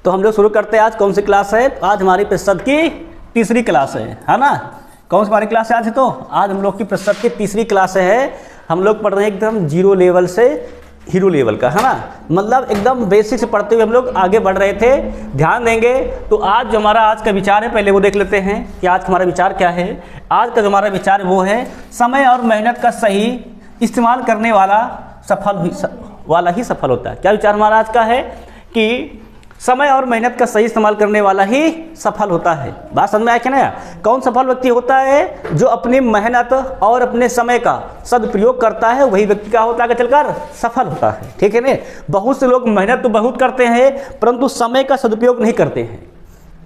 तो हम लोग शुरू करते हैं। आज कौन सी क्लास है? आज हमारी प्रतिशत की तीसरी क्लास है ना। कौन सी हमारी क्लास है आज? तो आज हम लोग की प्रतिशत की तीसरी क्लास है। हम लोग पढ़ रहे हैं एकदम जीरो लेवल से हीरो लेवल का, है ना। मतलब एकदम बेसिक से पढ़ते हुए हम लोग आगे बढ़ रहे थे। ध्यान देंगे तो आज जो हमारा आज का विचार है, पहले वो देख लेते हैं कि आज हमारा विचार क्या है। आज का जो हमारा विचार वो है, समय और मेहनत का सही इस्तेमाल करने वाला ही सफल होता है। क्या विचार हमारा आज का है कि समय और मेहनत का सही इस्तेमाल करने वाला ही सफल होता है। बात समझ में आया क्या? ना कौन सफल व्यक्ति होता है? जो अपनी मेहनत और अपने समय का सदुपयोग करता है, वही व्यक्ति क्या होता है? आगे चलकर सफल होता है। ठीक है ना। बहुत से लोग मेहनत तो बहुत करते हैं परंतु समय का सदुपयोग नहीं करते हैं।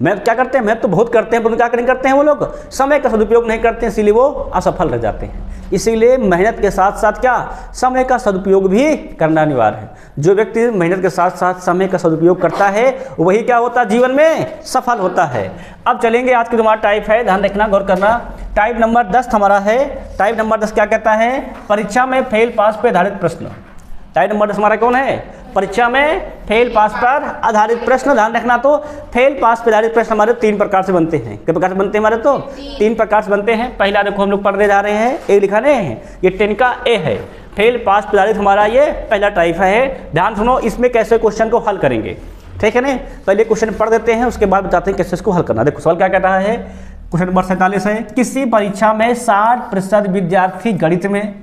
मेहनत क्या करते हैं? मेहनत तो बहुत करते हैं परंतु क्या नहीं करते हैं वो लोग? समय का सदुपयोग नहीं करते हैं, इसीलिए वो असफल रह जाते हैं। इसीलिए मेहनत के साथ साथ क्या समय का सदुपयोग भी करना अनिवार्य है। जो व्यक्ति मेहनत के साथ साथ समय का सदुपयोग करता है वही क्या होता है? जीवन में सफल होता है। अब चलेंगे आज की जो हमारा टाइप है, ध्यान रखना, गौर करना। टाइप नंबर 10 हमारा है। टाइप नंबर 10 क्या कहता है? परीक्षा में फेल पास पर आधारित प्रश्न। टाइप नंबर 10 हमारा कौन है? परीक्षा में फेल पास पर आधारित प्रश्न। ध्यान रखना, तो फेल पास पर आधारित प्रश्न हमारे 3 प्रकार से बनते हैं। कितने प्रकार से बनते हैं हमारे? तो 3 प्रकार से बनते हैं। पहला देखो हम लोग पढ़ने जा रहे हैं, ए लिखा नहीं है, ये 10 का ए है। फेल पास पर आधारित हमारा ये पहला टाइप है। ध्यान सुनो, इसमें कैसे क्वेश्चन को हल करेंगे। ठीक है ना। पहले क्वेश्चन पढ़ देते हैं, उसके बाद बताते हैं कैसे इसको हल करना। देखो सवाल क्या कह रहा है, क्वेश्चन नंबर 47 है। किसी परीक्षा में 60% विद्यार्थी गणित में,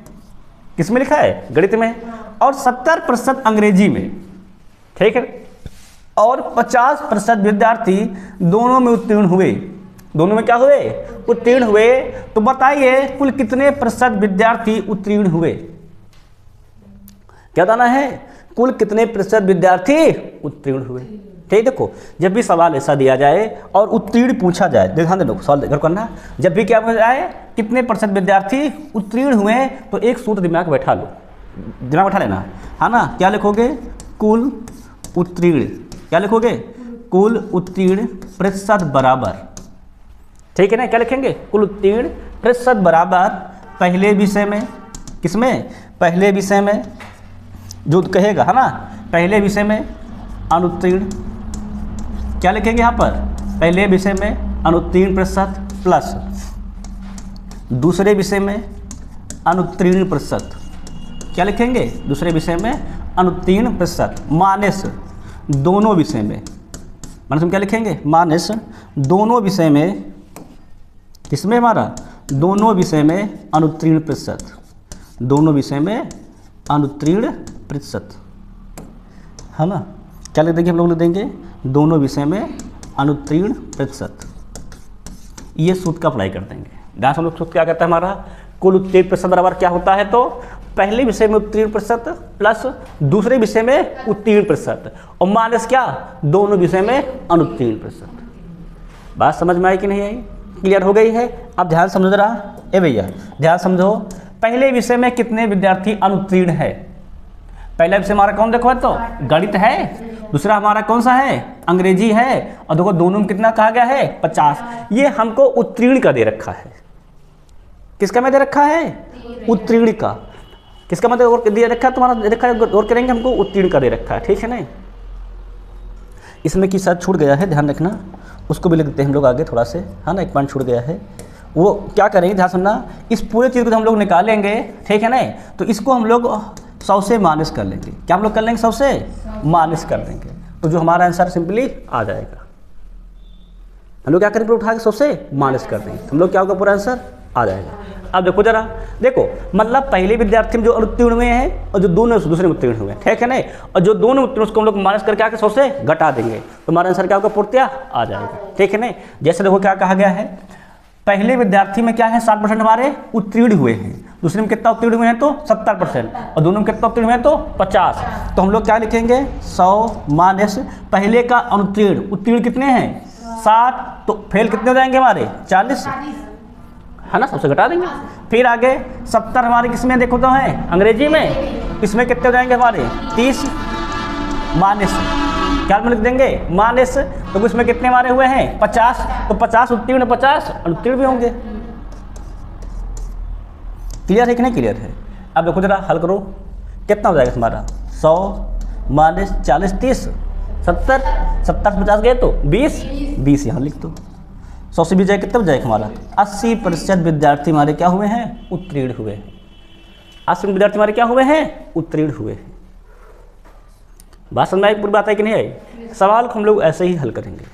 किसमें लिखा है? गणित में, और 70% अंग्रेजी में, ठीक है, और 50% विद्यार्थी दोनों में उत्तीर्ण हुए। दोनों में क्या हुए? उत्तीर्ण हुए। तो बताइए कुल कितने प्रतिशत विद्यार्थी उत्तीर्ण हुए? क्या बताना है? कुल कितने प्रतिशत विद्यार्थी उत्तीर्ण हुए। ठीक, देखो जब भी सवाल ऐसा दिया जाए और उत्तीर्ण पूछा जाए, ध्यान देना, सवाल देखकर करना। जब भी क्या पूछा जाए कितने प्रतिशत विद्यार्थी उत्तीर्ण हुए, तो एक सूत्र दिमाग बैठा लो, दिमाग बैठा लेना, है ना। क्या लिखोगे? कुल उत्तीर्ण। क्या लिखोगे? कुल उत्तीर्ण प्रतिशत बराबर, ठीक है ना। क्या लिखेंगे? कुल उत्तीर्ण प्रतिशत बराबर पहले विषय में, किसमें? पहले विषय में, जो कहेगा, है ना, पहले विषय में अनुत्तीर्ण। क्या लिखेंगे यहाँ पर? पहले विषय में अनुत्तीर्ण प्रतिशत प्लस दूसरे विषय में अनुत्तीर्ण प्रतिशत। क्या लिखेंगे? दूसरे विषय में अनुत्तीर्ण प्रतिशत माइनस दोनों विषय में, माइनस में क्या लिखेंगे? माइनस दोनों विषय में, किसमें हमारा? दोनों विषय में अनुत्तीर्ण प्रतिशत। दोनों विषय में अनुत्तीर्ण प्रतिशत, है ना। क्या लिख देंगे हम लोग? लिख देंगे दोनों विषय में अनुत्तीर्ण प्रतिशत। ये सूत्र का अप्लाई कर देंगे। ध्यान से हम लोग सूत्र क्या कहता है हमारा? कुल उत्तीर्ण प्रतिशत बराबर क्या होता है? तो पहले विषय में उत्तीर्ण प्रतिशत प्लस दूसरे विषय में उत्तीर्ण प्रतिशत और माइनस क्या? दोनों विषय में अनुत्तीर्ण प्रतिशत। बात समझ में आई कि नहीं आई? क्लियर हो गई है? अब ध्यान समझो जरा। ए भैया ध्यान समझो, पहले विषय में कितने विद्यार्थी अनुत्तीर्ण है? पहला विषय हमारा कौन? देखो तो गणित है। दूसरा हमारा कौन सा है? अंग्रेजी है। और देखो दोनों में कितना कहा गया है? 50। ये हमको उत्तीर्ण का दे रखा है। किसका में दे रखा है? उत्तीर्ण का। किसका मतलब दिया रखा है? तुम्हारा दे रखा है, गौर करेंगे, हमको उत्तीर्ण का दे रखा है। ठीक है ना। इसमें की शायद छूट गया है, ध्यान रखना, उसको भी लिख देते हैं हम लोग आगे थोड़ा से, है ना। एक पॉइंट छूट गया है, वो क्या करेंगे ध्यान सुनना। इस पूरे चीज़ को हम लोग निकालेंगे, ठीक है ना। तो इसको हम लोग 100 से माइनस कर लेंगे। क्या हम लोग कर लेंगे? 100 से माइनस कर देंगे, तो जो हमारा आंसर सिंपली आ जाएगा। हम लोग क्या करेंगे? उठा के 100 से माइनस कर देंगे, हम लोग क्या होगा? पूरा आंसर आ जाएगा। अब देखो जरा, देखो मतलब पहले विद्यार्थी में जो उत्तीर्ण हुए हैं और जो दोनों दूसरे में उत्तीर्ण हुए हैं, ठीक है ना। और जो दोनों उत्तीर्ण उसको हम लोग माइनस करके आके 100 से घटा देंगे, तो हमारा आंसर क्या होगा? पूर्णतः आ जाएगा। ठीक है ना। जैसे देखो क्या कहा गया है, पहले विद्यार्थी में क्या है? 60% हमारे उत्तीर्ण हुए हैं। दूसरे में कितना उत्तीर्ण हुए हैं? तो 70%। और दोनों में कितना उत्तीर्ण हुए हैं? तो 50। तो हम लोग क्या लिखेंगे? 100 माइनस पहले का अनुत्तीर्ण। उत्तीर्ण कितने हैं? 60। तो फेल कितने हो जाएंगे हमारे? 40, है ना। सबसे घटा देंगे। फिर आगे 70 हमारे किसमें? देखो तो है अंग्रेजी में। इसमें कितने हो जाएंगे हमारे? 30 माइनस, क्या में लिख देंगे? माइनस। तो इसमें कितने हमारे हुए हैं? 50। तो 50 उत्तीर्ण, 50 अनुत्तीर्ण भी होंगे। क्लियर है कि नहीं? क्लियर है। अब देखो जरा हल करो, कितना हो जाएगा हमारा? 100 माइनस 40 30, 70, 70 से 50 गए तो 20, 20 यहाँ लिख दो। 100 से 20 जाए कितना जाएगा हमारा? 80% विद्यार्थी हमारे क्या हुए हैं? उत्तीर्ण हुए हैं। 80% विद्यार्थी हमारे क्या हुए हैं? उत्तीर्ण हुए हैं। बात समझ में आई? पूरी बात है कि नहीं आई? सवाल को हम लोग ऐसे ही हल करेंगे।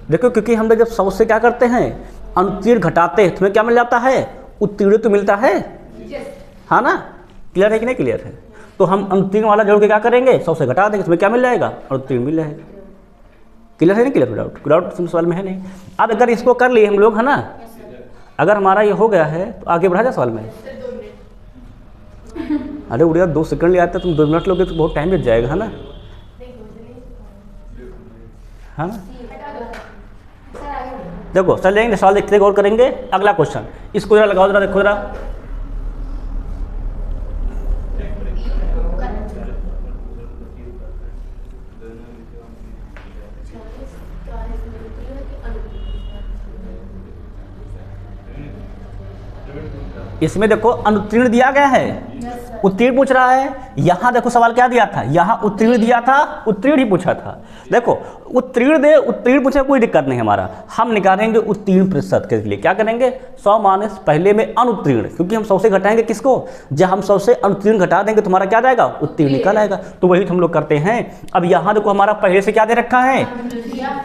देखो, क्योंकि हम लोग जब 100 से क्या करते हैं? अनुत्तीर्ण घटाते हैं, तुम्हें क्या मिल जाता है? उत्तीर्ण तो मिलता है, हाँ ना? क्लियर है कि नहीं क्लियर है? तो हम अनुत्तीर्ण वाला जोड़ के क्या करेंगे? 100 से घटा देंगे, तुम्हें क्या मिल जाएगा? अनुत्तीर्ण मिल जाएगा। क्लियर है नहीं क्लियर? डाउट सवाल में है नहीं। अब अगर इसको कर लिए हम लोग, है ना, अगर हमारा ये हो गया है तो आगे बढ़ा जाए सवाल में। अरे उड़िया 2 सेकंड ले आते, तुम 2 मिनट लोगे तो बहुत टाइम लग जाएगा, है ना? हाँ ना? देखो चल लेंगे सवाल, देखते गौर करेंगे। अगला क्वेश्चन, इसको जरा लगाओ, जरा देखो जरा। इसमें देखो अनुत्तीर्ण दिया गया है, उत्तीर्ण पूछ रहा है। यहाँ देखो सवाल क्या दिया था? यहाँ उत्तीर्ण दिया था, उत्तीर्ण ही पूछा था। देखो उत्तीर्ण दे, उत्तीर्ण पूछे, कोई दिक्कत नहीं हमारा। हम निकालेंगे उत्तीर्ण प्रतिशत के लिए। क्या करेंगे? 100 माइनस पहले में अनुत्तीर्ण, क्योंकि हम 100 से घटाएंगे किसको? जब हम 100 से अनुत्तीर्ण घटा देंगे तो हमारा क्या जाएगा? उत्तीर्ण निकल आएगा। तो वही हम लोग करते हैं। अब यहाँ देखो हमारा पहले से क्या दे रखा है,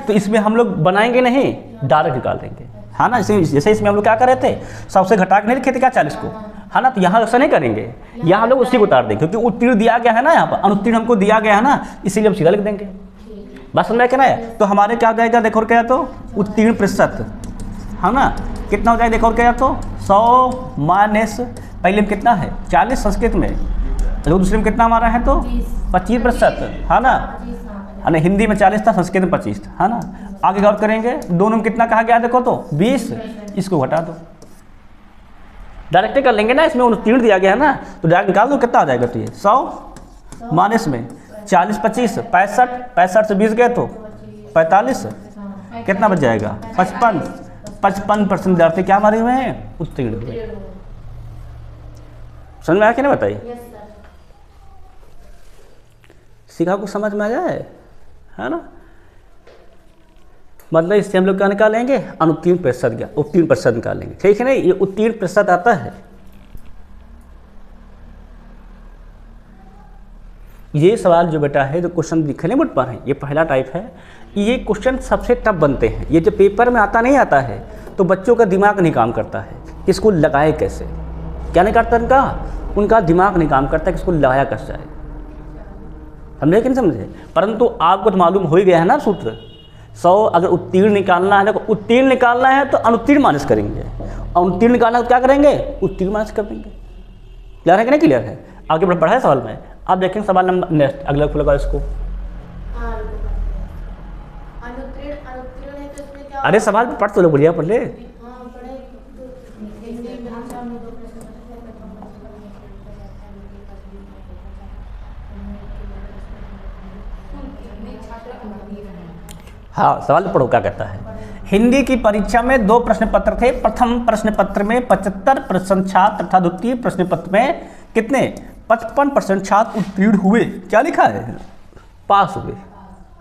तो इसमें हम लोग बनाएंगे नहीं, डायरेक्ट निकाल देंगे, हाँ ना? जैसे इसमें हम लोग क्या कर रहे थे? 100 से घटा के नहीं लिखे थे क्या 40 को, है ना? तो यहाँ ऐसा नहीं करेंगे, यहाँ हम लोग उसी को उतार देंगे, क्योंकि उत्तीर्ण दिया गया है ना, यहाँ पर अनुत्तीर्ण हमको दिया गया है ना, इसीलिए हम सीधा लिख देंगे। बात समझ में क्या है? तो हमारे क्या हो जाएगा? देखो और क्या, तो उत्तीर्ण प्रतिशत, है ना, कितना हो जाएगा? देखो और क्या, तो 100 माइनस पहले में कितना है? 40 संस्कृत में, तो दूसरे में कितना हमारा है? तो 25%, है ना? है ना? हिंदी में 40 था, संस्कृत में 25 था, है ना? आगे गौर करेंगे, दोनों में कितना कहा गया? देखो तो 20, इसको घटा दो, डायरेक्ट कर लेंगे ना, इसमें उत्तीर्ण दिया गया है ना, तो डायरेक्ट निकाल दो, कितना आ जाएगा? तो ये 100 माइनस में 40, 25, 65, 65 से 20 गए तो 45, कितना बच जाएगा? 55% विद्यार्थी क्या हमारे हुए हैं? उत्तीर्ण हुए। समझ में आया कि नहीं? बताइए, सीखा को समझ में आ जाए, है ना? मतलब इससे हम लोग क्या निकालेंगे? अनुत्तीर्ण प्रतिशत, क्या उत्तीर्ण प्रतिशत निकालेंगे, ठीक है नहीं? ये उत्तीर्ण प्रतिशत आता है। ये सवाल जो बेटा है, जो क्वेश्चन दिखने बोर्ड पर है, ये पहला टाइप है। ये क्वेश्चन सबसे टफ बनते हैं। ये जो पेपर में आता नहीं आता है, तो बच्चों का दिमाग नहीं काम करता है, इसको लगाए कैसे? क्या नहीं करता उनका दिमाग नहीं काम करता कि इसको लगाया कैसे जाए। समझे कि नहीं समझे? परंतु आपको तो मालूम हो ही गया है ना सूत्र। 100 अगर उत्तीर्ण निकालना है, देखो उत्तीर्ण निकालना है तो अनुत्तीर्ण माइनस करेंगे, और उत्तीर्ण निकालना है तो क्या करेंगे? उत्तीर्ण माइनस कर देंगे। क्लियर है कि नहीं क्लियर है? आगे बढ़ा है सवाल में। आप देखेंगे सवाल नंबर नेक्स्ट, अगला खुलेगा इसको। अरे सवाल पढ़ तो लो, बढ़िया पढ़ ले। हाँ सवाल पढ़ो क्या कहता है। हिंदी की परीक्षा में 2 प्रश्न पत्र थे। प्रथम प्रश्न पत्र में 75% छात्र तथा द्वितीय प्रश्न पत्र में कितने? 55% छात्र उत्तीर्ण हुए। क्या लिखा है? पास हुए,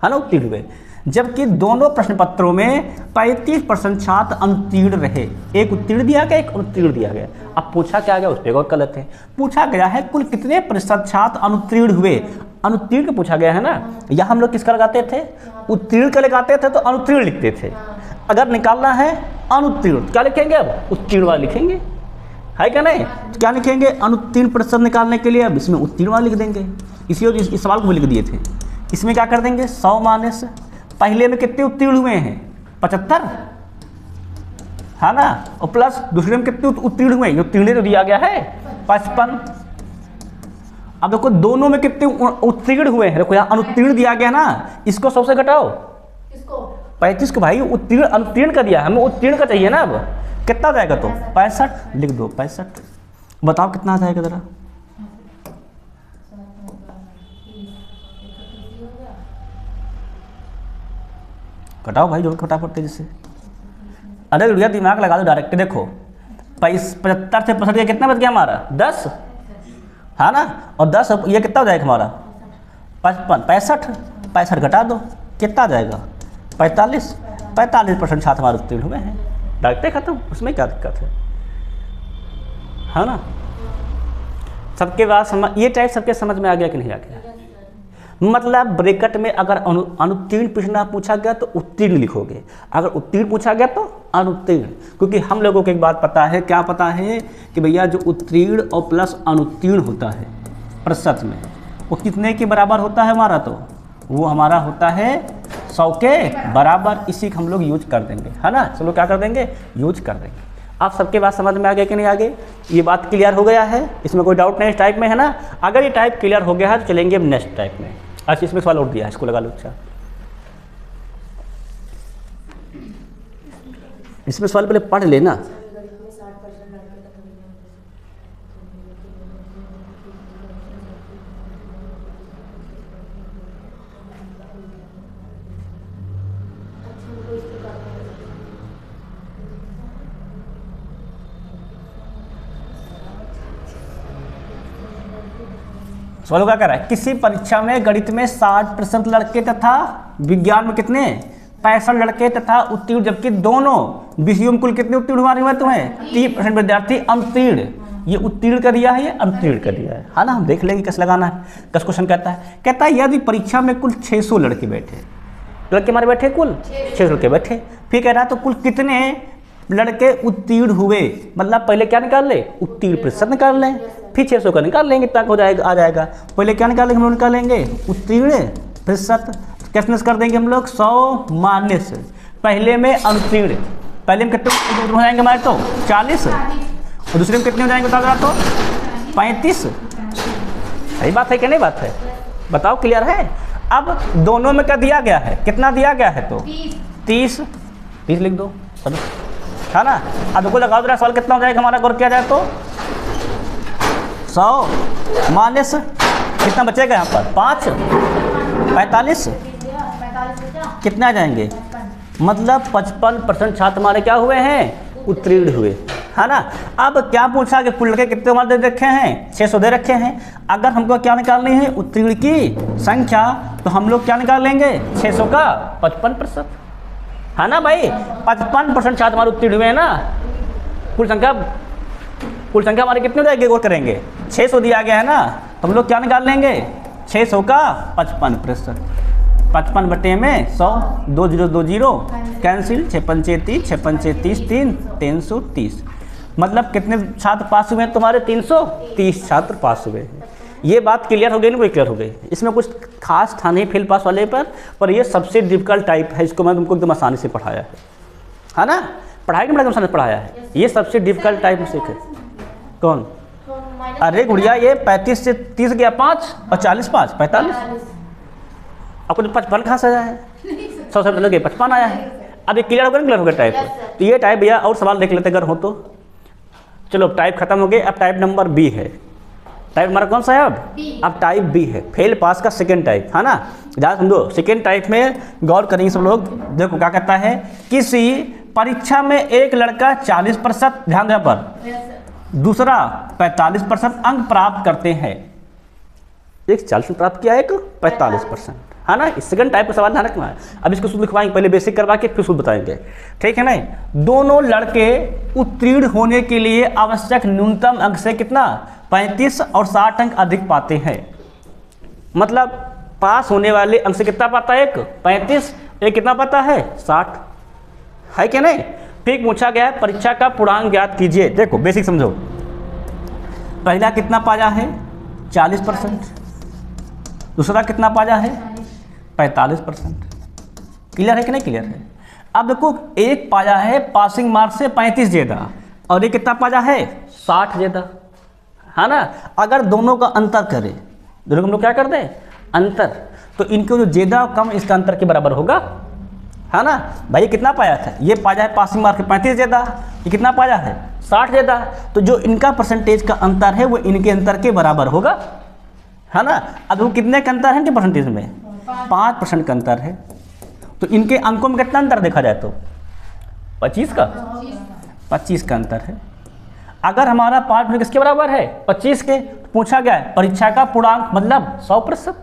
है ना, उत्तीर्ण हुए। जबकि दोनों प्रश्न पत्रों में 35% छात्र अनुत्तीर्ण रहे। एक उत्तीर्ण दिया गया, एक अनुत्तीर्ण दिया गया। अब पूछा क्या गया, उस पर और गलत है। पूछा गया है कुल कितने प्रतिशत छात्र अनुत्तीर्ण हुए। अनुत्तीर्ण का पूछा गया है ना, यहाँ हम लोग किसका लगाते थे? उत्तीर्ण का लगाते थे तो अनुत्तीर्ण लिखते थे। अगर निकालना है अनुत्तीर्ण, क्या लिखेंगे? अब उत्तीर्ण वाला लिखेंगे, है क्या नहीं? तो क्या लिखेंगे? अनुत्तीर्ण प्रतिशत निकालने के लिए अब इसमें उत्तीर्ण वाला लिख देंगे। इसी इस सवाल को भी लिख दिए थे। इसमें क्या कर देंगे? 100 माइनस पहले में कितने उत्तीर्ण हुए हैं? 75, है ना, और प्लस दूसरे में कितने उत्तीर्ण हुए? उत्तीर्ण तो दिया गया है 55। अब देखो दोनों में कितने उत्तीर्ण हुए हैं। देखो यहाँ अनुत्तीर्ण दिया गया ना, इसको 100 से घटाओ, 35 को भाई उत्तीर्ण अनुत्तीर्ण का दिया, हमें उत्तीर्ण का चाहिए ना। अब कितना जाएगा? तो 65 लिख दो, 65। बताओ कितना आ जाएगा जरा? घटाओ भाई, जो फटाफट तेजी से। अरे भैया दिमाग लगा दो डायरेक्ट। देखो 75 से 65 कितना बच गया हमारा 10, है ना। और 10 ये कितना हो जाएगा हमारा 55, 65 घटा दो कितना आ जाएगा 45% छात्र हमारे उत्तीर्ण हुए हैं। डायरेक्ट खत्म, उसमें क्या दिक्कत है ना। सबके बाद समझ, ये टाइप सबके समझ में आ गया कि नहीं आ गया। मतलब ब्रैकेट में अगर अनुत्तीर्ण प्रश्न पूछा गया तो उत्तीर्ण लिखोगे, अगर उत्तीर्ण पूछा गया तो अनुत्तीर्ण। क्योंकि हम लोगों को एक बात पता है, क्या पता है कि भैया जो उत्तीर्ण और प्लस अनुत्तीर्ण होता है प्रतिशत में, वो कितने के बराबर होता है हमारा, तो वो हमारा होता है 100 के बराबर। इसी को हम लोग यूज कर देंगे, है ना। चलो क्या कर देंगे, यूज कर देंगे। आप सबके बात समझ में आ गया कि नहीं आगे, ये बात क्लियर हो गया है, इसमें कोई डाउट नहीं इस टाइप में, है ना। अगर ये टाइप क्लियर हो गया है तो चलेंगे अब नेक्स्ट टाइप में। अच्छा इसमें सवाल उठ दिया है, इसको लगा लो। अच्छा इसमें सवाल पहले पढ़ लेना। सवाल क्या कर रहा है, किसी परीक्षा में गणित में 60% लड़के तथा विज्ञान में कितने 65 लड़के तथा उत्तीर्ण, जबकि दोनों विषयों में कुल कितने उत्तीर्ण हुए तुम्हें 30% विद्यार्थी अनुत्तीर्ण। ये उत्तीर्ण कर दिया है, ये अनुत्तीर्ण कर दिया है ना। हम देख लेंगे कैसे लगाना है। कैसे क्वेश्चन कहता है यदि परीक्षा में कुल 600 लड़के बैठे, लड़के हमारे बैठे कुल 600 लड़के बैठे, फिर कह रहा है तो कुल कितने लड़के उत्तीर्ण हुए। मतलब पहले क्या निकाल ले, उत्तीर्ण प्रतिशत निकाल लें, फिर 600 का निकाल लेंगे, तक हो जाएगा आ जाएगा। पहले क्या निकालेंगे हम लोग, निकालेंगे उत्तीर्ण प्रतिशत। कैसे कर देंगे हम लोग 100 माइनस पहले में अनुत्तीर्ण, पहले में कितने हो जाएंगे हमारे तो 40, और दूसरे में कितने हो जाएंगे बता तो 35। सही बात है कि नहीं बात है, बताओ क्लियर है। अब दोनों में क्या दिया गया है, कितना दिया गया है तो 30 लिख दो, है ना। अब देखो लगाओ जरा सवाल कितना हो जाएगा हमारा, गौर किया जाए तो 100 माइनस कितना बचेगा यहाँ पर 5, 45 कितना आ जाएंगे, मतलब 55% छात्र हमारे क्या हुए हैं, उत्तीर्ण हुए, है ना। अब क्या पूछा कि कुल लड़के कितने हमारे दे रखे हैं, 600 दे रखे हैं। अगर हमको क्या निकालनी है उत्तीर्ण की संख्या, तो हम लोग क्या निकाल लेंगे 600 का 55%, है ना भाई। 55% छात्र हमारे उत्तीर्ण हुए हैं ना। कुल संख्या हमारी कितनी हो जाएगी, गौर करेंगे 600 दिया गया है ना, तो हम लोग क्या निकाल लेंगे 600 का 55%। 55 बटे में 100, 2 0 2 0 कैंसिल, 6 पंचे 30, 6 पंचे 30, 330। मतलब कितने छात्र पास हुए हैं तुम्हारे 330 छात्र पास हुए हैं। ये बात क्लियर हो गई ना, कोई क्लियर हो गई। इसमें कुछ खास था नहीं फेल पास वाले पर ये सबसे डिफिकल्ट टाइप है, इसको मैं तुमको एकदम आसानी से पढ़ाया है ना। पढ़ाई के आसानी से पढ़ाया है, ये सबसे डिफिकल्ट टाइप में सीखे। कौन, अरे गुड़िया ये 35 से 30 गया 5 और 40 5 45, आपको तो 55 कहाँ से आया है, 100 से लगे 55 आया है। अब ये क्लियर हो गया टाइप। तो ये टाइप भैया और सवाल देख लेते अगर हो तो। चलो टाइप खत्म हो गए, अब टाइप नंबर बी है। टाइप हमारा कौन सा है अब टाइप बी है, फेल पास का सेकेंड टाइप, है ना। ध्यान समझो, सेकेंड टाइप में गौर करेंगे सब लोग। देखो क्या कहता है, किसी परीक्षा में एक लड़का 40%, ध्यान दें पर, दूसरा 45% अंक प्राप्त करते हैं। एक 40 प्राप्त किया, एक 45%, है ना। इस सेकंड टाइप का सवाल ध्यान रखना है। अब इसको शुद्ध लिखवाएंगे, पहले बेसिक करवा के फिर शुद्ध बताएंगे, ठीक है नहीं। दोनों लड़के उत्तीर्ण होने के लिए आवश्यक न्यूनतम अंक से कितना 35 और 60 अंक अधिक पाते हैं। मतलब पास होने वाले अंक से कितना पाता है, एक 35, एक कितना पाता है 60, है क्या नहीं। फिर पूछा गया है परीक्षा का पूर्णांक ज्ञात कीजिए। देखो बेसिक समझो, पहला कितना पाया है 40%, दूसरा कितना पाया है 45%। क्लियर है कि नहीं क्लियर है। अब देखो एक पाया है पासिंग मार्क्स से 35 ज्यादा, और एक कितना पाया है 60 ज्यादा, है ना। अगर दोनों का अंतर करें, दोनों को हम लोग क्या कर दें अंतर, तो इनके जो ज्यादा कम इसका अंतर के बराबर होगा, है ना। भाई कितना पाया था, ये पाया है पासिंग मार्क्स 35 ज्यादा, ये कितना पाया है 60 ज्यादा, तो जो इनका परसेंटेज का अंतर है वो इनके अंतर के बराबर होगा, है ना। अब वो कितने का अंतर है इनके परसेंटेज में, 5% का अंतर है। तो इनके अंकों में कितना अंतर देखा जाए तो 25 का अंतर है। अगर हमारा पार्ट किसके बराबर है 25 के, पूछा गया है परीक्षा का पूर्णांक मतलब 100%,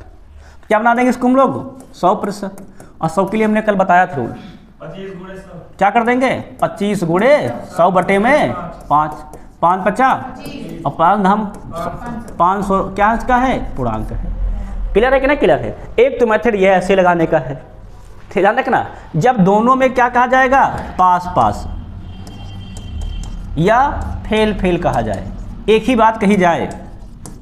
क्या बना देंगे इसको हम लोग 100%। और 100 के लिए हमने कल बताया था रूल, 25 गुणे 100, क्या कर देंगे 25 गुणे 100 बटे में 5, 5 50 और 5 हम 500, क्या इसका है पूर्णांक है। क्लियर है कि नहीं क्लियर है। एक तो मेथड ये ऐसे लगाने का है, ध्यान रखना, जब दोनों में क्या कहा जाएगा पास पास या फेल फेल कहा जाए, एक ही बात कही जाए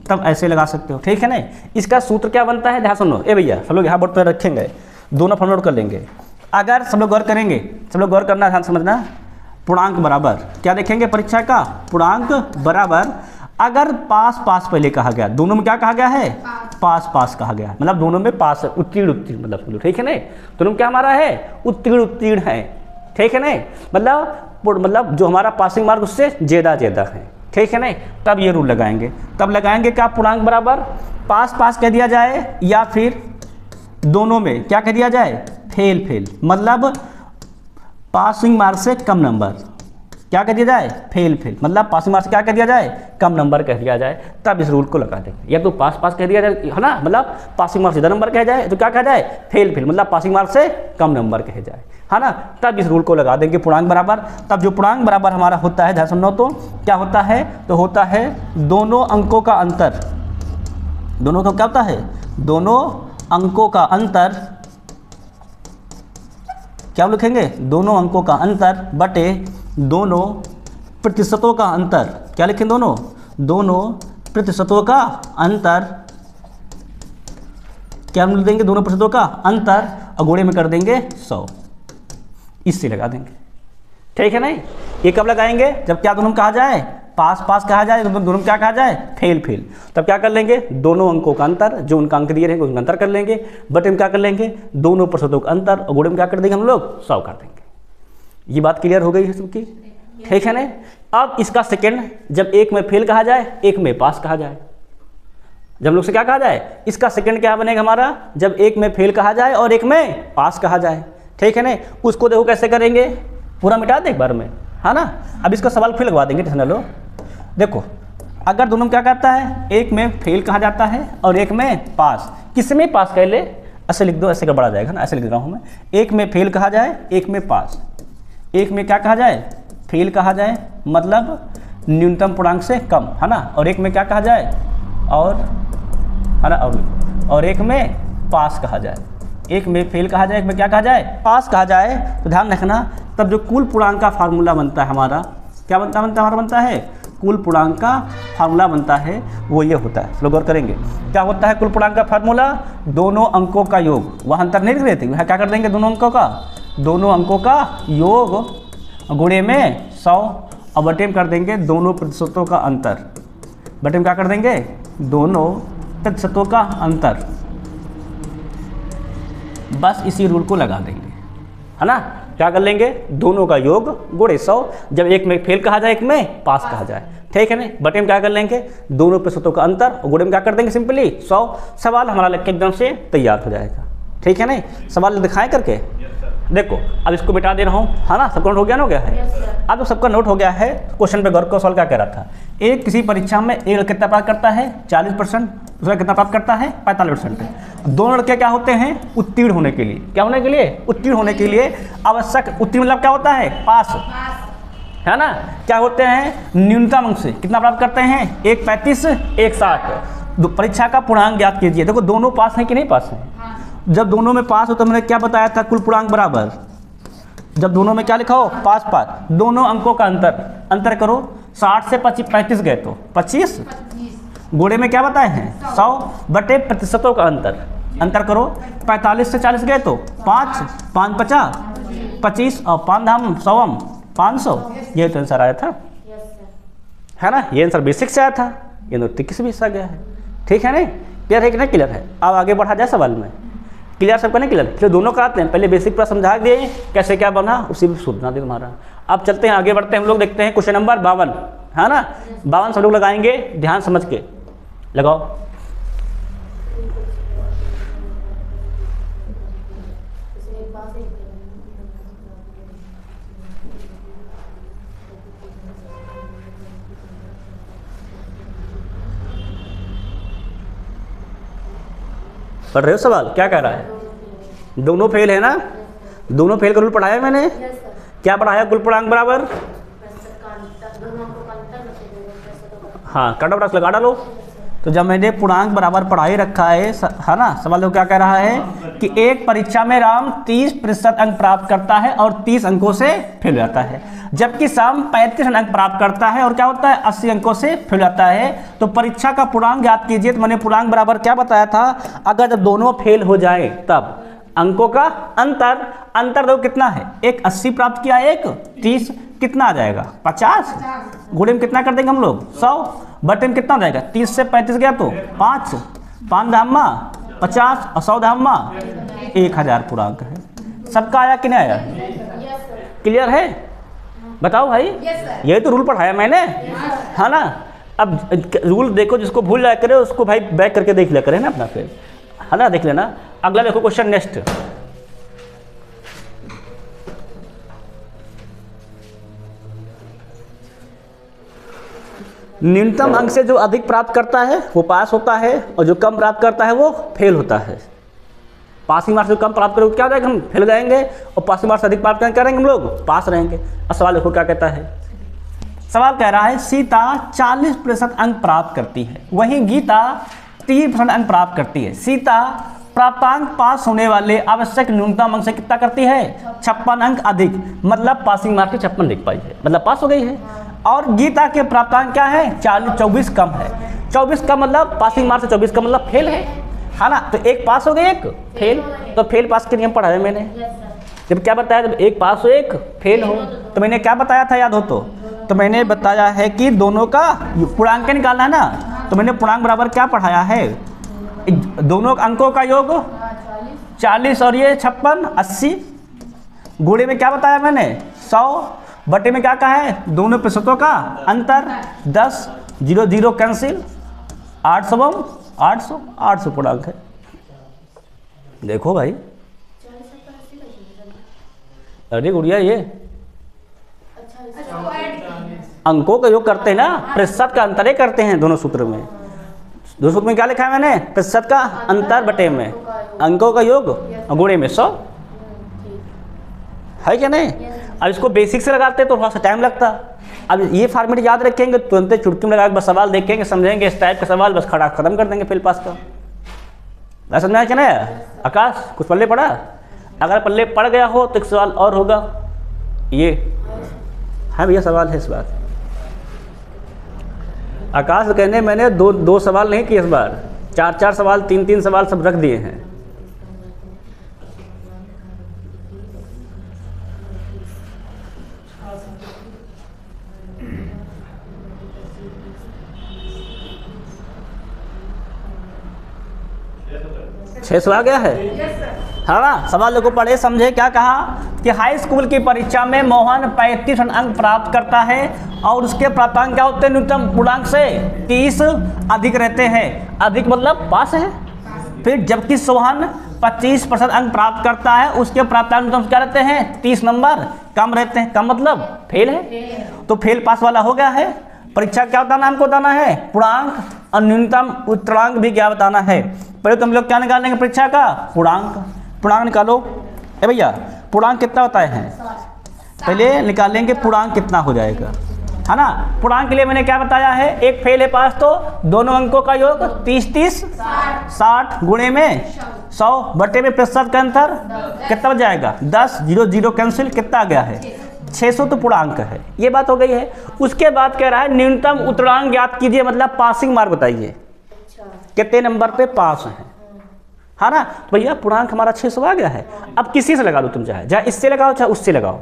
तब ऐसे लगा सकते हो, ठीक है ना। इसका सूत्र क्या बनता है, ध्यान सुनो ए भैया, सब लोग यहाँ बोर्ड पर रखेंगे, दोनों फॉर्म नोट कर लेंगे। अगर सब लोग गौर करेंगे, सब लोग गौर करना, ध्यान समझना, पूर्णांक बराबर क्या देखेंगे परीक्षा का पूर्णांक बराबर, अगर पास पास पहले कहा गया, दोनों में क्या कहा गया है पास पास कहा गया, मतलब दोनों में पास उत्तीर्ण उत्तीर्ण, मतलब ठीक है ना, दोनों में क्या हमारा है उत्तीर्ण उत्तीर्ण है, ठीक है ना, मतलब जो हमारा पासिंग मार्क उससे ज़्यादा है, ठीक है ना। तब ये रूल लगाएंगे, तब लगाएंगे क्या पूर्णांक बराबर पास पास कह दिया जाए या फिर दोनों में क्या कह दिया जाए फेल फेल, मतलब पासिंग मार्क से कम नंबर, क्या कह दिया जाए फेल फेल, मतलब पासिंग मार्क से क्या कह दिया जाए कम नंबर कह दिया जाए, तब इस रूल को लगा देंगे। या तो पास पास कह दिया जाए है ना, मतलब पासिंग मार्क से ज़्यादा नंबर कह जाए, तो क्या कहा जाए फेल फेल, मतलब पासिंग मार्क से कम नंबर कह जाए, है ना, तब इस रूल को लगा देंगे पूर्णांक बराबर। तब जो पूर्णांक बराबर हमारा होता है, ध्यान सुनो, तो क्या होता है, तो होता है दोनों अंकों का अंतर, दोनों का क्या होता है दोनों अंकों का अंतर, क्या लिखेंगे दोनों अंकों का अंतर बटे दोनों प्रतिशतों का अंतर, क्या लिखेंगे दोनों प्रतिशतों का अंतर, क्या हम देंगे दोनों प्रतिशतों का अंतर और गुणे में कर देंगे 100, इससे लगा देंगे, ठीक है नहीं। ये कब लगाएंगे, जब क्या दोनों में कहा जाए पास पास कहा जाए, दोनों में क्या कहा जाए फेल फेल, तब क्या कर लेंगे दोनों अंकों का अंतर, जो उनका अंक दिए रहेंगे उनका अंतर कर लेंगे, बटे में क्या कर लेंगे दोनों प्रतिशतों का अंतर और गुणे में क्या कर देंगे हम लोग 100 कर देंगे। ये बात क्लियर हो गई है सबकी, ठीक है ना। अब इसका सेकेंड, जब एक में फेल कहा जाए एक में पास कहा जाए, जब लोग से क्या कहा जाए, इसका सेकंड क्या बनेगा हमारा, जब एक में फेल कहा जाए और एक में पास कहा जाए, ठीक है ना। उसको देखो कैसे करेंगे, पूरा मिटा दे एक बार में, है ना। अब इसका सवाल फिर लगवा देंगे, टेंशन लो। देखो अगर दोनों में क्या कहता है, एक में फेल कहा जाता है और एक में पास, किस में पास कह ले, ऐसे लिख दो, ऐसे गड़बड़ा जाएगा ना, ऐसे लिख रहा हूँ मैं, एक में फेल कहा जाए एक में पास, एक में क्या कहा जाए फेल कहा जाए मतलब न्यूनतम पूर्णांक से कम, है ना, और एक में क्या कहा जाए और, है ना, और एक में पास कहा जाए, एक में फेल कहा जाए एक में क्या कहा जाए पास कहा जाए। तो ध्यान रखना, तब जो कुल पूर्णांक का फार्मूला बनता है हमारा, क्या बनता है कुल पूर्णांक का फार्मूला बनता है, वो ये होता है, लोग गौर करेंगे क्या होता है कुल पूर्णांक का फार्मूला, दोनों अंकों का योग, वहाँ अंतर नहीं लिख रहे थे, वहाँ क्या कर देंगे दोनों अंकों का योग गुणे में 100 और बटे में कर देंगे दोनों प्रतिशतों का अंतर, बटे में क्या कर देंगे दोनों प्रतिशतों का अंतर, बस इसी रूल को लगा देंगे, है ना। क्या कर लेंगे दोनों का योग गुणे 100, जब एक में फेल कहा जाए एक में पास कहा जाए, ठीक है ना। बटे में क्या कर लेंगे दोनों प्रतिशतों का अंतर और गुणे में क्या कर देंगे सिंपली 100, सवाल हमारा लिख के एकदम से तैयार हो जाएगा, ठीक है ना। सवाल दिखाएं करके, देखो अब इसको मिटा दे रहा हूँ, है ना, सबका नोट हो गया ना, हो गया है। अब सबका नोट हो गया है, क्वेश्चन पे गौर करो, सवाल क्या कह रहा था, एक किसी परीक्षा में एक लड़का कितना प्राप्त करता है 40%, दूसरा कितना प्राप्त करता है 45%, दोनों लड़के क्या होते हैं उत्तीर्ण होने के लिए, क्या होने के लिए उत्तीर्ण होने के लिए आवश्यक, उत्तीर्ण मतलब क्या होता है पास, है ना, क्या होते हैं न्यूनतम अंक से कितना प्राप्त करते हैं, एक 35 एक 60। परीक्षा का पूर्णांक ज्ञात कीजिए, देखो दोनों पास हैं कि नहीं पास हैं, जब दोनों में पास हो तो मैंने क्या बताया था कुल पूर्णांक बराबर, जब दोनों में क्या लिखा हो पास पास, दोनों अंकों का अंतर करो, 60 से 35 गए तो 25, गुणे में क्या बताए हैं 100 बटे प्रतिशतों का अंतर करो, 45 से 40 गए तो 5 5 50 25 और 5 धाम 100 500, ये तो आंसर आया था, है ना, ये आंसर बेसिक से आया था, ये नोट किस भी हिस्सा गया है, ठीक है नहीं, क्लियर है कि नहीं क्लियर है। अब आगे बढ़ा जाए सवाल में, क्लियर सबका नहीं क्लियर, फिर दोनों कराते हैं, पहले बेसिक पूरा समझा दिए कैसे क्या बना, उसी में सूचना दे तुम्हारा। अब चलते हैं आगे बढ़ते हैं, हम लोग देखते हैं क्वेश्चन नंबर 52, है ना, 52 सब लोग लगाएंगे, ध्यान समझ के लगाओ। पढ़ रहे हो सवाल? क्या कह रहा है? दोनों फेल है ना? दोनों फेल का रूल पढ़ाया मैंने? क्या पढ़ाया? कुल पूर्णांक बराबर, हाँ कट ऑफ लगा डालो। तो जब मैंने पूर्णांक बराबर पढ़ा ही रखा है ना, सवाल तो क्या कह रहा है कि एक परीक्षा में राम 30% अंक प्राप्त करता है और 30 अंकों से फेल हो जाता है, जबकि श्याम 35 अंक प्राप्त करता है और क्या होता है 80 अंकों से फेल हो जाता है। तो परीक्षा का पूर्णांक याद कीजिए। तो मैंने पूर्णांक बराबर क्या बताया था? अगर जब दोनों फेल हो जाए तब अंकों का अंतर दो कितना है? एक 80 प्राप्त किया, एक 30, कितना आ जाएगा? 50। गुणे में कितना कर देंगे हम लोग? 100। बटे में कितना आ जाएगा? 30 से 35 गया तो 5 धामा 50 और 100 धामा 1000 पूर्णांक है। सबका आया कि नहीं आया? क्लियर है? बताओ भाई। यही तो रूल पढ़ाया मैंने, है ना? अब रूल देखो, जिसको भूल जाया करे उसको भाई बैक करके देख लिया करे ना अपना, फिर है ना, देख लेना। अगला देखो क्वेश्चन नेक्स्ट। न्यूनतम अंक से जो अधिक प्राप्त करता है वो पास होता है और जो कम प्राप्त करता है वो फेल होता है। पासिंग मार्क्स जो कम प्राप्त करेंगे क्या हो जाएगा? हम फेल हो जाएंगे, और पासिंग मार्क्स अधिक प्राप्त करेंगे हम लोग पास रहेंगे। अब सवाल देखो क्या कहता है। सवाल कह रहा है सीता 40% अंक प्राप्त करती है, वहीं गीता 30% अंक प्राप्त करती है। सीता प्राप्तांक पास होने वाले आवश्यक न्यूनतम अंक से कितना करती है? 56 अंक अधिक, मतलब पासिंग मार्क्स 56 लिख पाई है, मतलब पास हो गई है। और गीता के प्राप्तांक क्या है? 24 कम है। 24 कम मतलब पासिंग मार्क्स से 24 कम मतलब फेल है ना? तो एक पास हो गई, एक फेल। तो फेल पास के नियम पढ़ाया मैंने। जब क्या बताया? जब एक पास हो एक फेल हो। तो मैंने क्या बताया था याद हो तो मैंने बताया है कि दोनों का पूर्णांक निकालना है ना। तो मैंने पूर्णांक बराबर क्या पढ़ाया है? दोनों अंकों का योग 40 और ये 56 80। गुणे में क्या बताया मैंने? 100। बटे में क्या कहा है? दोनों प्रतिशतों का अंतर 10, 0 0 कैंसिल, 800 पूर्णांक है। देखो भाई, अरे गुड़िया ये अंकों का योग करते हैं ना, प्रतिशत का अंतर ही करते हैं दोनों सूत्र में। दो सूत्र में क्या लिखा है मैंने? प्रतिशत का अंतर बटे में अंकों का योग और गुणे में 100 है क्या नहीं? अब इसको बेसिक से लगाते तो थोड़ा सा टाइम लगता। अब ये फॉर्मेट याद रखेंगे, तुरंत चुटकी में लगा के बस सवाल देखेंगे, समझेंगे, इस टाइप का सवाल बस खड़ा खत्म कर देंगे फेल पास का। मैं समझ में आया क्या ना? आकाश कुछ पल्ले पड़ा? अगर पल्ले पड़ गया हो तो एक सवाल और होगा, ये है भैया सवाल है इस बार। आकाश कहने मैंने दो सवाल नहीं किए इस बार, 4 सवाल 3 सवाल सब रख दिए हैं। छह सौ आ गया है, हाँ ना? सवाल देखो, पढ़े समझे। क्या कहा कि हाई स्कूल की परीक्षा में मोहन 35 अंक प्राप्त करता है और उसके प्राप्तांक क्या होते हैं? न्यूनतम पूर्णांक से 30 अधिक रहते हैं। अधिक मतलब पास है। फिर जबकि सोहन 25% अंक प्राप्त करता है, उसके प्राप्तांक न्यूनतम क्या रहते हैं? 30 नंबर कम रहते हैं। कम मतलब फेल है। तो फेल पास वाला हो गया है। परीक्षा क्या बताना हमको? बताना है पूर्णांक और न्यूनतम उत्तरांक भी क्या बताना है। पहले तुम लोग क्या निकालेंगे? परीक्षा का पूर्णांक। पूर्णांक निकालो। ए भैया पूर्णांक कितना होता है? पहले निकालेंगे पूर्णांक कितना हो जाएगा, है ना? पूर्णांक के लिए मैंने क्या बताया है? एक फेल है पास तो दोनों अंकों का योग 30 60 गुणे में 100 बटे में प्रतिशत का अंतर कितना हो जाएगा? 10 0 0 कैंसिल, कितना आ गया है? 600 तो पूर्णांक है। ये बात हो गई है। उसके बाद कह रहा है न्यूनतम उत्तरांक ज्ञात कीजिए, मतलब पासिंग मार्क बताइए कितने नंबर पे पास हैं, है ना? तो भैया पूर्णांक हमारा 600 आ गया है। अब किसी से लगा दो तुम, चाहे इससे लगाओ चाहे उससे लगाओ।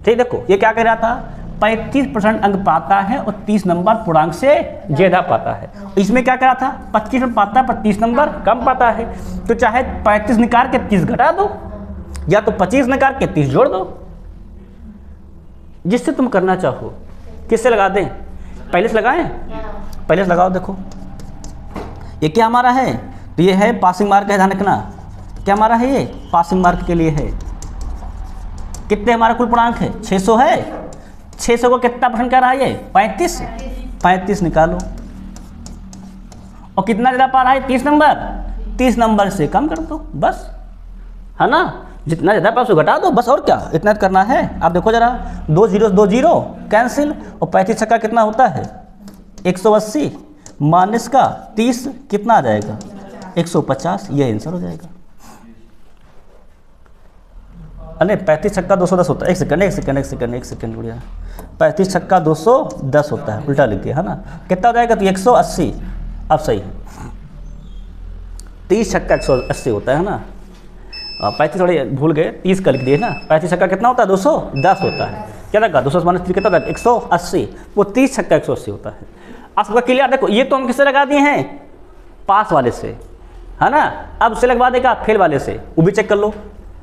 ठीक, देखो ये क्या कह रहा था? 35% अंक पाता है और 30 नंबर पूर्णांक से ज्यादा पाता है। इसमें क्या कह रहा था? 25 पाता है पर 30 नंबर कम पाता है। तो चाहे 35 निकाल के 30 घटा दो, या तो 25 निकाल के 30 जोड़ दो, जिससे तुम करना चाहो। किससे लगा दें? पहले से लगाएं? पहले से लगाओ। देखो ये क्या हमारा है? तो ये है पासिंग मार्क है, ध्यान रखना। क्या हमारा है? ये पासिंग मार्क के लिए है। कितने हमारा कुल पूर्णांक है? 600 है। 600 को कितना परसेंट कर रहा है? ये 35 निकालो। और कितना ज़्यादा पा रहा है? 30 नंबर। 30 नंबर से कम कर दो बस, है ना, जितना ज़्यादा पास घटा दो बस, और क्या इतना करना है। आप देखो जरा, 2 जीरो 2 जीरो कैंसिल, और 35 छक्का कितना होता है 180 माइनस का 30 कितना आ जाएगा 150, ये आंसर हो जाएगा। अरे 35 छक्का 210 होता है, एक सेकंड बढ़िया, 35 छक्का 210 होता है, उल्टा लिख के, है ना, कितना हो जाएगा तो 180। अब सही है, 30 छक्का 180 होता है ना, 35 थोड़े भूल गए, 30 का लिख दिए ना, 35 छक्का कितना होता है 210 होता है, क्या लगा 200 माइनस 30 कितना होता है 180, वो 30 छक्का 180 होता है। अब सबका क्लियर, देखो ये तो हम किससे लगा दिए हैं पास वाले से, है ना, अब उससे लगवा देगा फेल वाले से, वो भी चेक कर लो,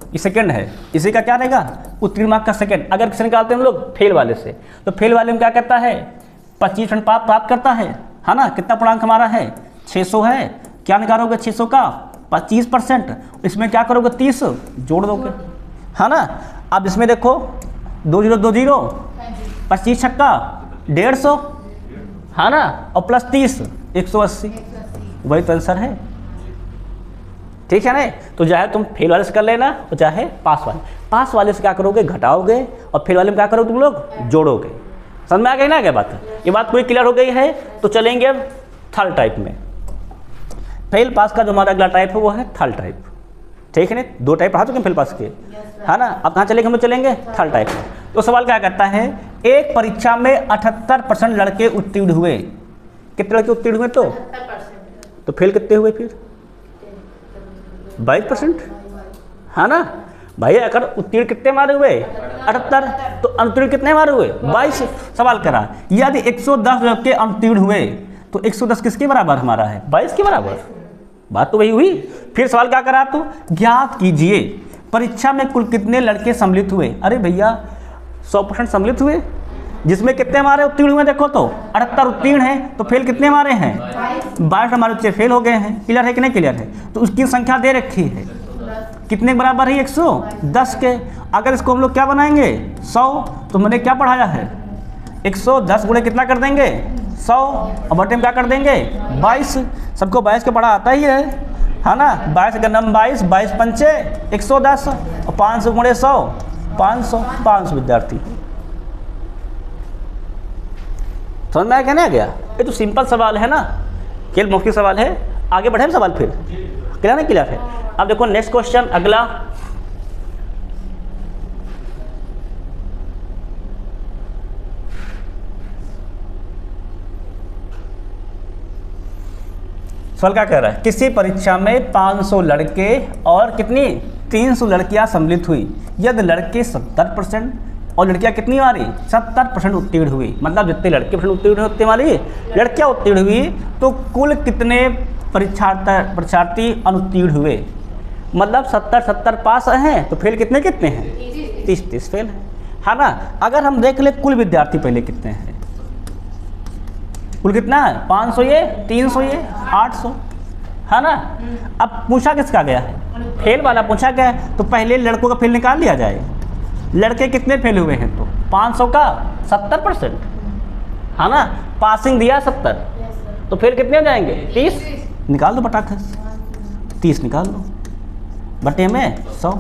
ये सेकंड है, इसी का क्या रहेगा उत्तीर्ण मार्क का सेकंड। अगर किसी निकालते हैं हम लोग फेल वाले से, तो फेल वाले में क्या करता है 25% प्राप्त करता है ना, कितना पूर्णांक हमारा है 600 है, क्या निकालोगे 600 का 25%, इसमें क्या करोगे 30 जोड़ दोगे, है ना। अब इसमें देखो 2 जीरो 2 जीरो 25 छक्का 150, है ना, और प्लस 30 180, वही तो आंसर है, ठीक है ना। तो चाहे तुम फेल वाले से कर लेना और चाहे पास वाले से क्या करोगे घटाओगे, और फेल वाले में क्या करोगे तुम लोग जोड़ोगे। समझ में आ गई ना क्या बात, ये बात पूरी क्लियर हो गई है। तो चलेंगे अब थर्ड टाइप में, फेल पास का जो हमारा अगला टाइप है वो है थर्ड टाइप, ठीक है ना, 2 टाइप पढ़ा चुके हैं फेल पास के, है ना। अब कहाँ चलेंगे हम लोग, चलेंगे थर्ड टाइप में। तो सवाल क्या करता है, एक परीक्षा में 78% लड़के उत्तीर्ण हुए, कितने लड़के उत्तीर्ण हुए, तो फेल कितने हुए फिर 22%, है ना भाई। अगर उत्तीर्ण कितने मारे हुए 78, तो अनुत्तीर्ण कितने मारे हुए 22। सवाल करा यदि 110 लड़के अनुत्तीर्ण हुए तो 110 किसके बराबर हमारा है 22 के बराबर, बात तो वही हुई। फिर सवाल क्या करा, तो ज्ञात कीजिए परीक्षा में कुल कितने लड़के सम्मिलित हुए। अरे भैया 100% सम्मिलित हुए, जिसमें कितने हमारे उत्तीर्ण हुए देखो तो 78 उत्तीर्ण हैं, तो फेल कितने हमारे हैं 22 हमारे बच्चे फेल हो गए हैं। क्लियर है कि नहीं क्लियर है। तो उसकी संख्या दे रखी है कितने के बराबर है 110 के। अगर इसको हम लोग क्या बनाएंगे 100, तो मैंने क्या पढ़ाया है 110 गुणे कितना कर देंगे 100, और बटे में क्या कर देंगे 22। सबको 22 के पढ़ा आता ही है ना। 22 का नम 22, 22 पंचे 110, और 500 गुणे 100 500 विद्यार्थी। समझ में आया क्या नहीं आ गया। ये तो सिंपल सवाल है ना, केवल मुख्य सवाल है। आगे बढ़े सवाल फिर, क्लियर नहीं क्लियर है। अब देखो नेक्स्ट क्वेश्चन अगला, सवाल क्या कह रहा है, किसी परीक्षा में 500 लड़के और कितनी 300 लड़कियां सम्मिलित हुई, यदि लड़के 70% और लड़कियां कितनी हमारी 70% उत्तीर्ण हुई, मतलब जितने लड़के उत्तीर्ण हुए उतनी हमारी लड़कियां उत्तीर्ण हुई, तो कुल कितने परीक्षार्थी अनुत्तीर्ण हुए। मतलब 70 पास हैं, तो फेल कितने हैं 30 फेल है ना। अगर हम देख ले कुल विद्यार्थी पहले कितने हैं, कुल कितना है 500 ये 300 ये 800 है ना। अब पूछा किसका गया है फेल वाला पूछा गया है, तो पहले लड़कों का फेल निकाल लिया जाए। लड़के कितने फेल हुए हैं, तो 500 का 70% है ना, पासिंग दिया 70, तो फेल कितने हो जाएंगे 30। निकाल दो पटाखा 30 निकाल दो, बटे में 100,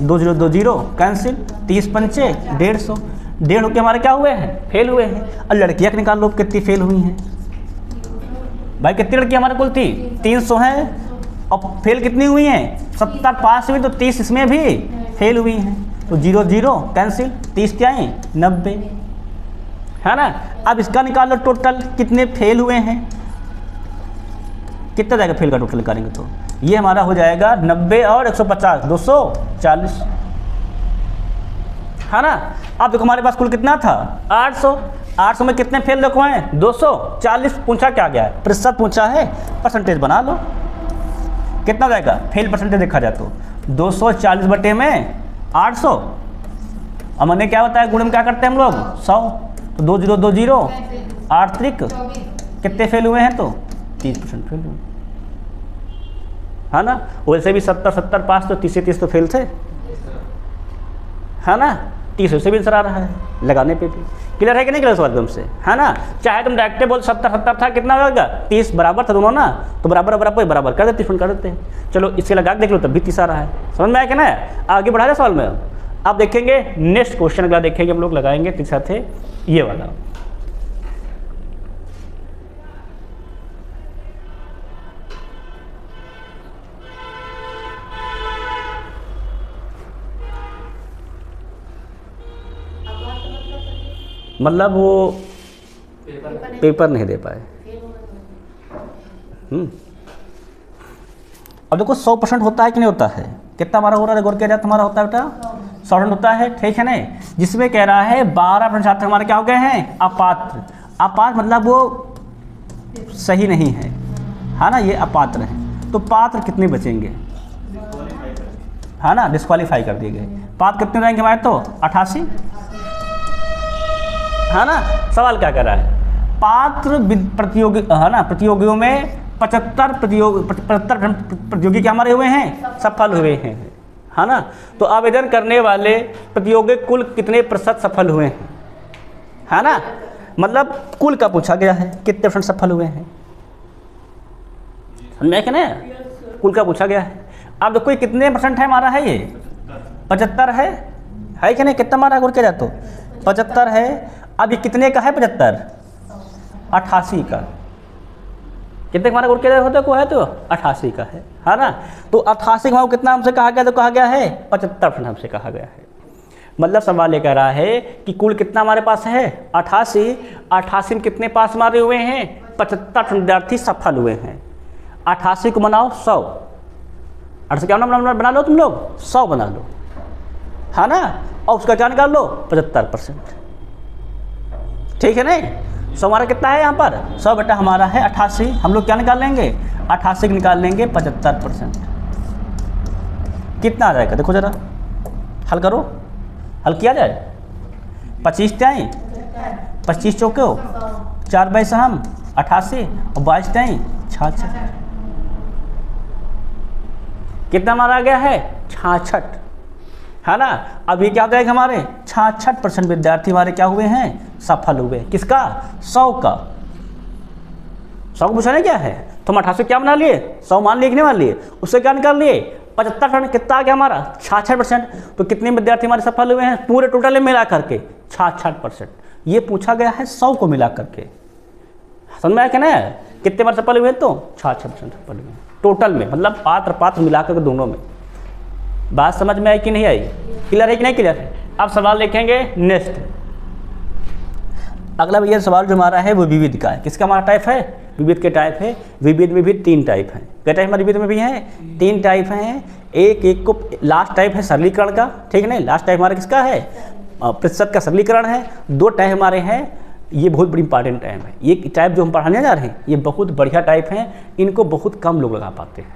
2 0 2 0 कैंसिल, 30 पंचे 150, 150 के हमारे क्या हुए हैं फेल हुए हैं। और लड़कियाँ निकाल लो कितनी फेल हुई हैं भाई, कितनी लड़कियाँ हमारे कुल थी 300 हैं, और फेल कितनी हुई हैं 70 पास हुई, तो 30 इसमें भी फेल हुई हैं, तो 0 0 कैंसिल, 30 क्या है 90 है ना। अब इसका निकाल लो टोटल कितने फेल हुए हैं, कितना जाएगा फेल का टोटल निकालेंगे, तो ये हमारा हो जाएगा 90 और 150 240 है ना। अब देखो हमारे पास कुल कितना था 800 में कितने फेल देखो हैं 240। पूछा क्या गया है प्रतिशत पूछा है, परसेंटेज बना लो कितना जाएगा फेल परसेंटेज देखा जाए तो 240 बटे में 800, और मैंने क्या बताया गुण में क्या करते हैं हम लोग 100, तो 2 0 2 0 8 त्रिक कितने फेल हुए हैं, तो 30% फेल हुए है ना। वैसे भी 70 पास, तो 30 से 30 तो फेल थे है ना, 30 से भी आंसर आ रहा है लगाने पे भी। क्लियर है कि नहीं क्लियर सवाल एकदम से, है ना। चाहे तुम डायरेक्ट बोल 70 था, कितना होगा 30 बराबर था दोनों ना, तो बराबर बराबर बराबर कर देते कर देते हैं। चलो इससे लगा के देख लो तब भी 30 आ रहा है। समझ में आया कि ना। आगे बढ़ा जाए सवाल में। अब देखेंगे नेक्स्ट क्वेश्चन अगला देखेंगे हम लोग लगाएंगे तीसरा थे ये वाला। मतलब वो पेपर नहीं दे पाए। अब देखो 100% होता है कि नहीं होता है, कितना हमारा हो रहा है गौर किया जाए, हमारा होता है बेटा 100% होता है, ठीक है नहीं। जिसमें कह रहा है 12% छात्र हमारे क्या हो गए हैं अपात्र। अपात्र मतलब वो सही नहीं है ना, ये अपात्र है। तो पात्र कितने बचेंगे, है ना, डिस्क्वालीफाई कर दिए गए। पात्र कितने रहेंगे हमारे तो 88, है ना। सवाल क्या कर रहा है, पात्र प्रतियोगी, है ना, प्रतियोगियों में 75 प्रतियोगी क्या हमारे हुए हैं सफल हुए हैं, है ना। तो आवेदन करने वाले प्रतियोगी कुल कितने प्रतिशत सफल हुए हैं, है ना। मतलब कुल का पूछा गया है कितने % सफल हुए हैं, समझ में क्या ना, कुल का पूछा गया है। अब देखो कितने % है हमारा, है ये 75 है कि नहीं, कितना हमारा गुण किया जाए तो 75 है। अब ये कितने का है 75, 88 का। कितने हमारा गुण किया होता को है तो 88 का है ना। तो 88 का कितना हमसे कहा गया, तो कहा गया है 75% हमसे कहा गया है। मतलब सवाल ये कह रहा है कि कुल कितना हमारे पास है 88 में कितने पास हमारे हुए हैं 75 विद्यार्थी सफल हुए हैं। 88 को बनाओ 100, 8 से क्या बना लो तुम लोग 100 बना लो, है ना। और उसका क्या निकाल लो 75%, ठीक है नहीं। 100 हमारा कितना है यहाँ पर 100 बेटा हमारा है 88, हम लोग क्या निकाल लेंगे 88 को निकाल लेंगे 75%। कितना आ जाएगा देखो जरा, हल करो, हल किया जाए। 25 टाइम 25 चौके 4 बाई सहम 88 और 22 टाइम 66, कितना हमारा आ गया है 66, है ना। अब ये क्या हो जाएगा हमारे 66% विद्यार्थी हमारे क्या हुए हैं सफल हुए। किसका 100 का, 100 को पूछा नहीं क्या है, तो हम 88 क्या बना लिए 100 मान लिखने वाले लिए, उससे क्या निकाल लिए 75%, कितना आ गया हमारा 66%। तो कितने विद्यार्थी हमारे सफल हुए हैं पूरे टोटल में मिला करके 66%। ये पूछा गया है 100 को मिला करके, समझ में आया क्या ना, कितने बार सफल हुए तो 66% सफल हुए टोटल में, मतलब पात्र मिला करके दोनों में। बात समझ में आई कि नहीं आई, क्लियर है कि नहीं क्लियर है। अब सवाल देखेंगे नेक्स्ट। अगला भैया सवाल जो हमारा है वो विविध का है। किसका हमारा टाइप है विविध के टाइप है। विविध में भी 3 टाइप हैं, क्या टाइप हमारे विविध में भी हैं 3 टाइप हैं। एक को लास्ट टाइप है सरलीकरण का, ठीक है नहीं, लास्ट टाइप हमारा किसका है प्रतिशत का सरलीकरण है। 2 टाइप हमारे हैं, ये बहुत बड़ी इंपॉर्टेंट टाइप है। ये टाइप जो हम पढ़ाने जा रहे हैं ये बहुत बढ़िया टाइप हैं, इनको बहुत कम लोग लगा पाते हैं,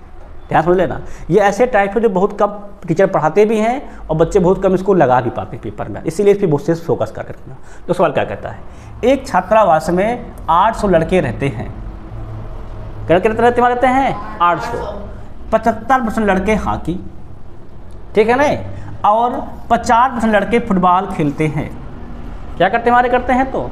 ध्यान समझ लेना। ये ऐसे टाइप है जो बहुत कम टीचर पढ़ाते भी हैं और बच्चे बहुत कम इसको लगा भी पाते हैं पेपर में, इसीलिए इस पर बहुत से फोकस कर रखना। तो सवाल क्या कहता है, एक छात्रावास में 800 लड़के रहते हैं, कितने रहते हैं 800। 75% लड़के हॉकी, ठीक है ना, और 50% लड़के फुटबॉल खेलते हैं। क्या करते हैं हमारे, करते हैं तो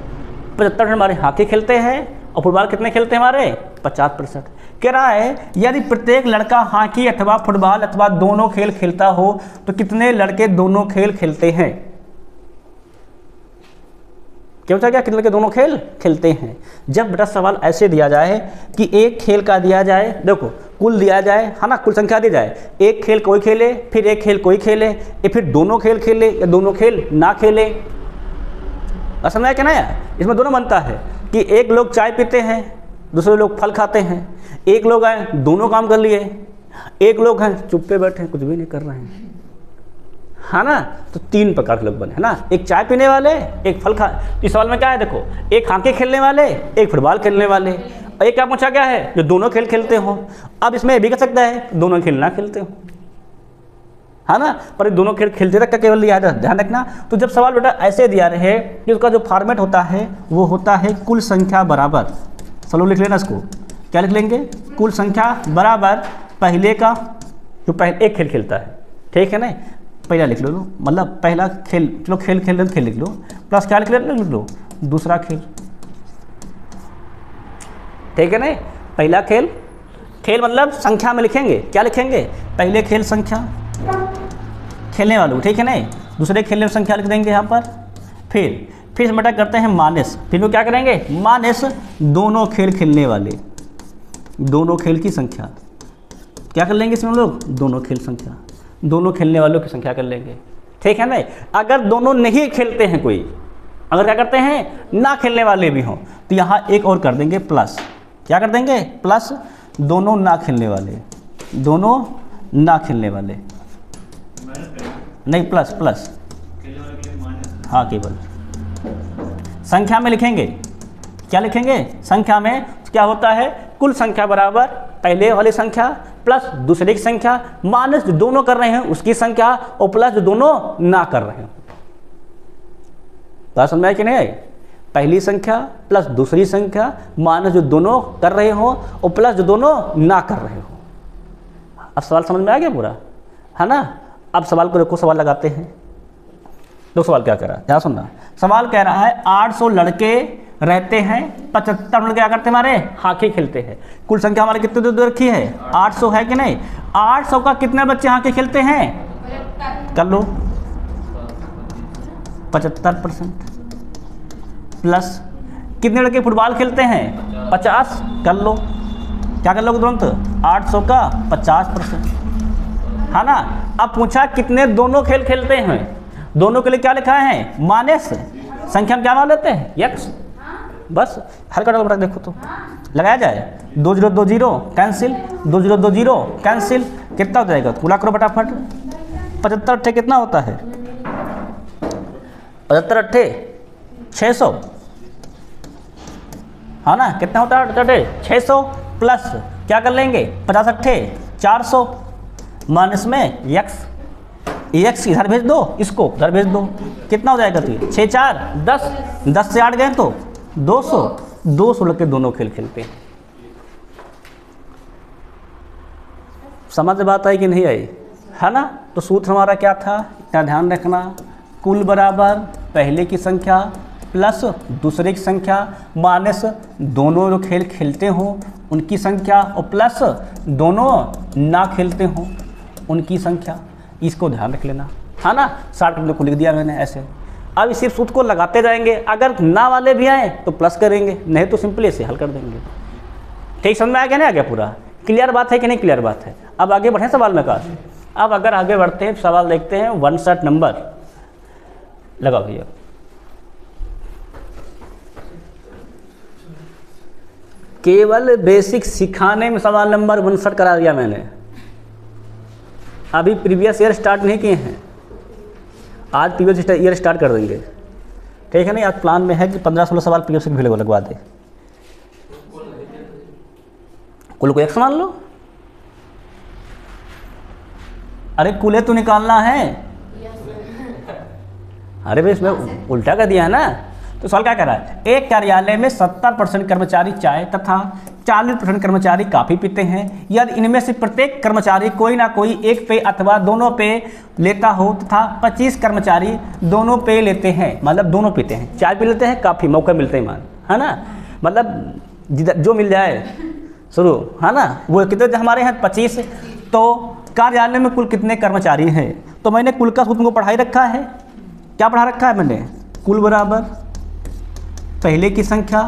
75% हमारे हॉकी खेलते हैं और फुटबॉल कितने खेलते हैं हमारे 50%। कह रहा है यदि प्रत्येक लड़का हॉकी अथवा फुटबॉल अथवा दोनों खेल खेलता हो तो कितने लड़के दोनों खेल खेलते हैं। क्या होता है, क्या कितने लड़के दोनों खेल खेलते हैं। जब बेटा सवाल ऐसे दिया जाए कि एक खेल का दिया जाए, देखो कुल दिया जाए, है ना, कुल संख्या दी जाए, एक खेल कोई खेले फिर एक खेल कोई खेले या फिर दोनों खेल खेले या दोनों खेल ना खेले, समझ आया क्या ना यार। इसमें दोनों बनता है कि एक लोग चाय पीते हैं दूसरे लोग फल खाते हैं, एक लोग आए दोनों काम कर लिए, एक लोग हैं चुप पे बैठे कुछ भी नहीं कर रहे हैं, है ना। तो 3 प्रकार के लोग बने, है ना, एक चाय पीने वाले एक फल खा। इस सवाल में क्या है देखो, एक हॉकी खेलने वाले एक फुटबॉल खेलने वाले, और एक क्या पूछा गया है जो दोनों खेल खेलते हो। अब इसमें भी कर सकता है दोनों खेल ना खेलते हो, है ना, पर दोनों खेल खेलते तक का केवल लिया है, ध्यान रखना। तो जब सवाल बेटा ऐसे दिया रहे कि उसका जो फॉर्मेट होता है वो होता है कुल संख्या बराबर, चलो लिख लेना इसको, क्या लिख लेंगे कुल संख्या बराबर पहले का जो पहले एक खेल खेलता है, ठीक है ना, पहला लिख लो, मतलब पहला खेल, चलो खेल खेल रहे खेल लिख लो, प्लस क्या लिख लो दूसरा खेल, ठीक है नहीं। पहला खेल, खेल मतलब संख्या में लिखेंगे, क्या लिखेंगे, पहले खेल संख्या खेलने वालों, ठीक है नहीं। दूसरे खेलने में संख्या लिख देंगे यहाँ पर, फिर बटा करते हैं माइनस, फिर क्या करेंगे माइनस दोनों खेल खेलने वाले, दोनों खेल की संख्या, क्या कर लेंगे इसमें हम लोग, दोनों खेल संख्या, दोनों खेलने वालों की संख्या कर लेंगे, ठीक है नहीं। अगर दोनों नहीं खेलते हैं कोई, अगर क्या करते हैं ना खेलने वाले भी हों, तो यहाँ एक और कर देंगे प्लस, क्या कर देंगे प्लस दोनों ना खेलने वाले, दोनों ना खेलने वाले, नहीं प्लस प्लस, हाँ केवल संख्या में लिखेंगे, क्या लिखेंगे संख्या में, क्या होता है कुल संख्या बराबर पहले वाली संख्या प्लस दूसरे की संख्या माइनस जो दोनों कर रहे हैं उसकी संख्या और प्लस जो दोनों ना कर रहे हैं। बात समझ में आई कि नहीं आई, पहली संख्या प्लस दूसरी संख्या माइनस जो दोनों कर रहे हो और प्लस जो दोनों ना कर रहे हो। अब सवाल समझ में आ गया पूरा, है ना। अब सवाल को देखो, सवाल लगाते हैं, दो सवाल क्या कह रहा है, क्या सुनना। सवाल कह रहा है 800 लड़के रहते हैं, 75 लड़के क्या करते हैं हमारे हॉकी खेलते हैं। कुल संख्या हमारे कितने दे रखी है 800 है कि नहीं। 800 का कितने बच्चे हॉकी खेलते हैं, कर लो 75% प्लस कितने लड़के फुटबॉल खेलते हैं 50, कर लो, क्या कर लो तुरंत 800 का 50%, है ना। अब पूछा कितने दोनों खेल खेलते हैं, दोनों के लिए क्या लिखा है माइनस, संख्या में क्या मान लेते हैं x, बस हर का डबल देखो तो लगाया जाए 2020 कैंसिल, 2020 कैंसिल, कितना हो जाएगा पूरा करो फटाफट। 75 अट्ठे कितना होता है 75 अट्ठे 600, है ना, कितना होता है 600 प्लस क्या कर लेंगे 50 अट्ठे 400 माइनस में x, x इधर भेज दो, इसको उधर भेज दो, कितना हो जाएगा तो 6 4 10, 10 से 8 गए तो 200 लड़के दोनों खेल खेलते हैं। समझ बात आई कि नहीं आई, है ना। तो सूत्र हमारा क्या था, इतना ध्यान रखना, कुल बराबर पहले की संख्या प्लस दूसरे की संख्या माइनस दोनों जो खेल खेलते हो उनकी संख्या और प्लस दोनों ना खेलते हो उनकी संख्या, इसको ध्यान रख लेना, है ना। 60 मिनट को लिख दिया मैंने ऐसे। अब इसी सूत्र को लगाते जाएंगे, अगर ना वाले भी आए तो प्लस करेंगे, नहीं तो सिंपली ऐसे हल कर देंगे। ठीक समझ में आ गया नहीं, आ गया पूरा, क्लियर बात है कि नहीं क्लियर बात है। अब आगे बढ़े सवाल में काश। अब अगर आगे बढ़ते हैं सवाल देखते हैं 59 नंबर, लगाओ भैया। केवल बेसिक सिखाने में सवाल नंबर 59 करा दिया मैंने, अभी प्रीवियस ईयर स्टार्ट नहीं किए हैं, आज प्रीवियस ईयर स्टार्ट कर देंगे, ठीक है नहीं। आज प्लान में है कि 15-16 सवाल प्रीवियस ईयर भी लगवा दे, कुल को x मान लो, अरे कुल तो निकालना है, अरे भाई इसमें उल्टा कर दिया है ना। तो सवाल क्या कह रहा है, एक कार्यालय में 70% कर्मचारी चाय तथा 40% कर्मचारी कॉफी पीते हैं। यदि इनमें से प्रत्येक कर्मचारी कोई ना कोई एक पेय अथवा दोनों पेय लेता हो तथा 25 कर्मचारी दोनों पेय लेते हैं, मतलब दोनों पीते हैं, चाय पी लेते हैं कॉफी, मौका मिलते ही मान, है ना, मतलब जो मिल जाए शुरू, है ना। वो कितने हमारे हैं 25। तो कार्यालय में कुल कितने कर्मचारी हैं, तो मैंने कुल का सूत्र को पढ़ाई रखा है, क्या पढ़ा रखा है मैंने, कुल बराबर पहले की संख्या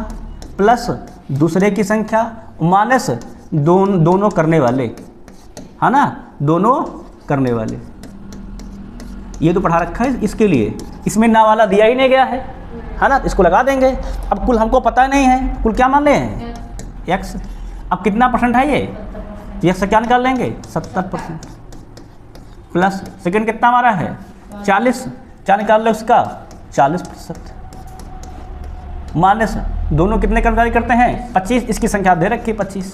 प्लस दूसरे की संख्या माइनस दोनों करने वाले, है ना, दोनों करने वाले, ये तो पढ़ा रखा है। इसके लिए इसमें ना वाला दिया ही नहीं गया है ना, इसको लगा देंगे। अब कुल हमको पता नहीं है, कुल क्या मान ले हैं x, अब कितना परसेंट है ये x से क्या निकाल लेंगे 70% प्लस सेकेंड कितना हमारा है 40, क्या निकाल लो उसका 40% माइनस दोनों कितने कर्मचारी करते हैं 25, इसकी संख्या दे रखी 25,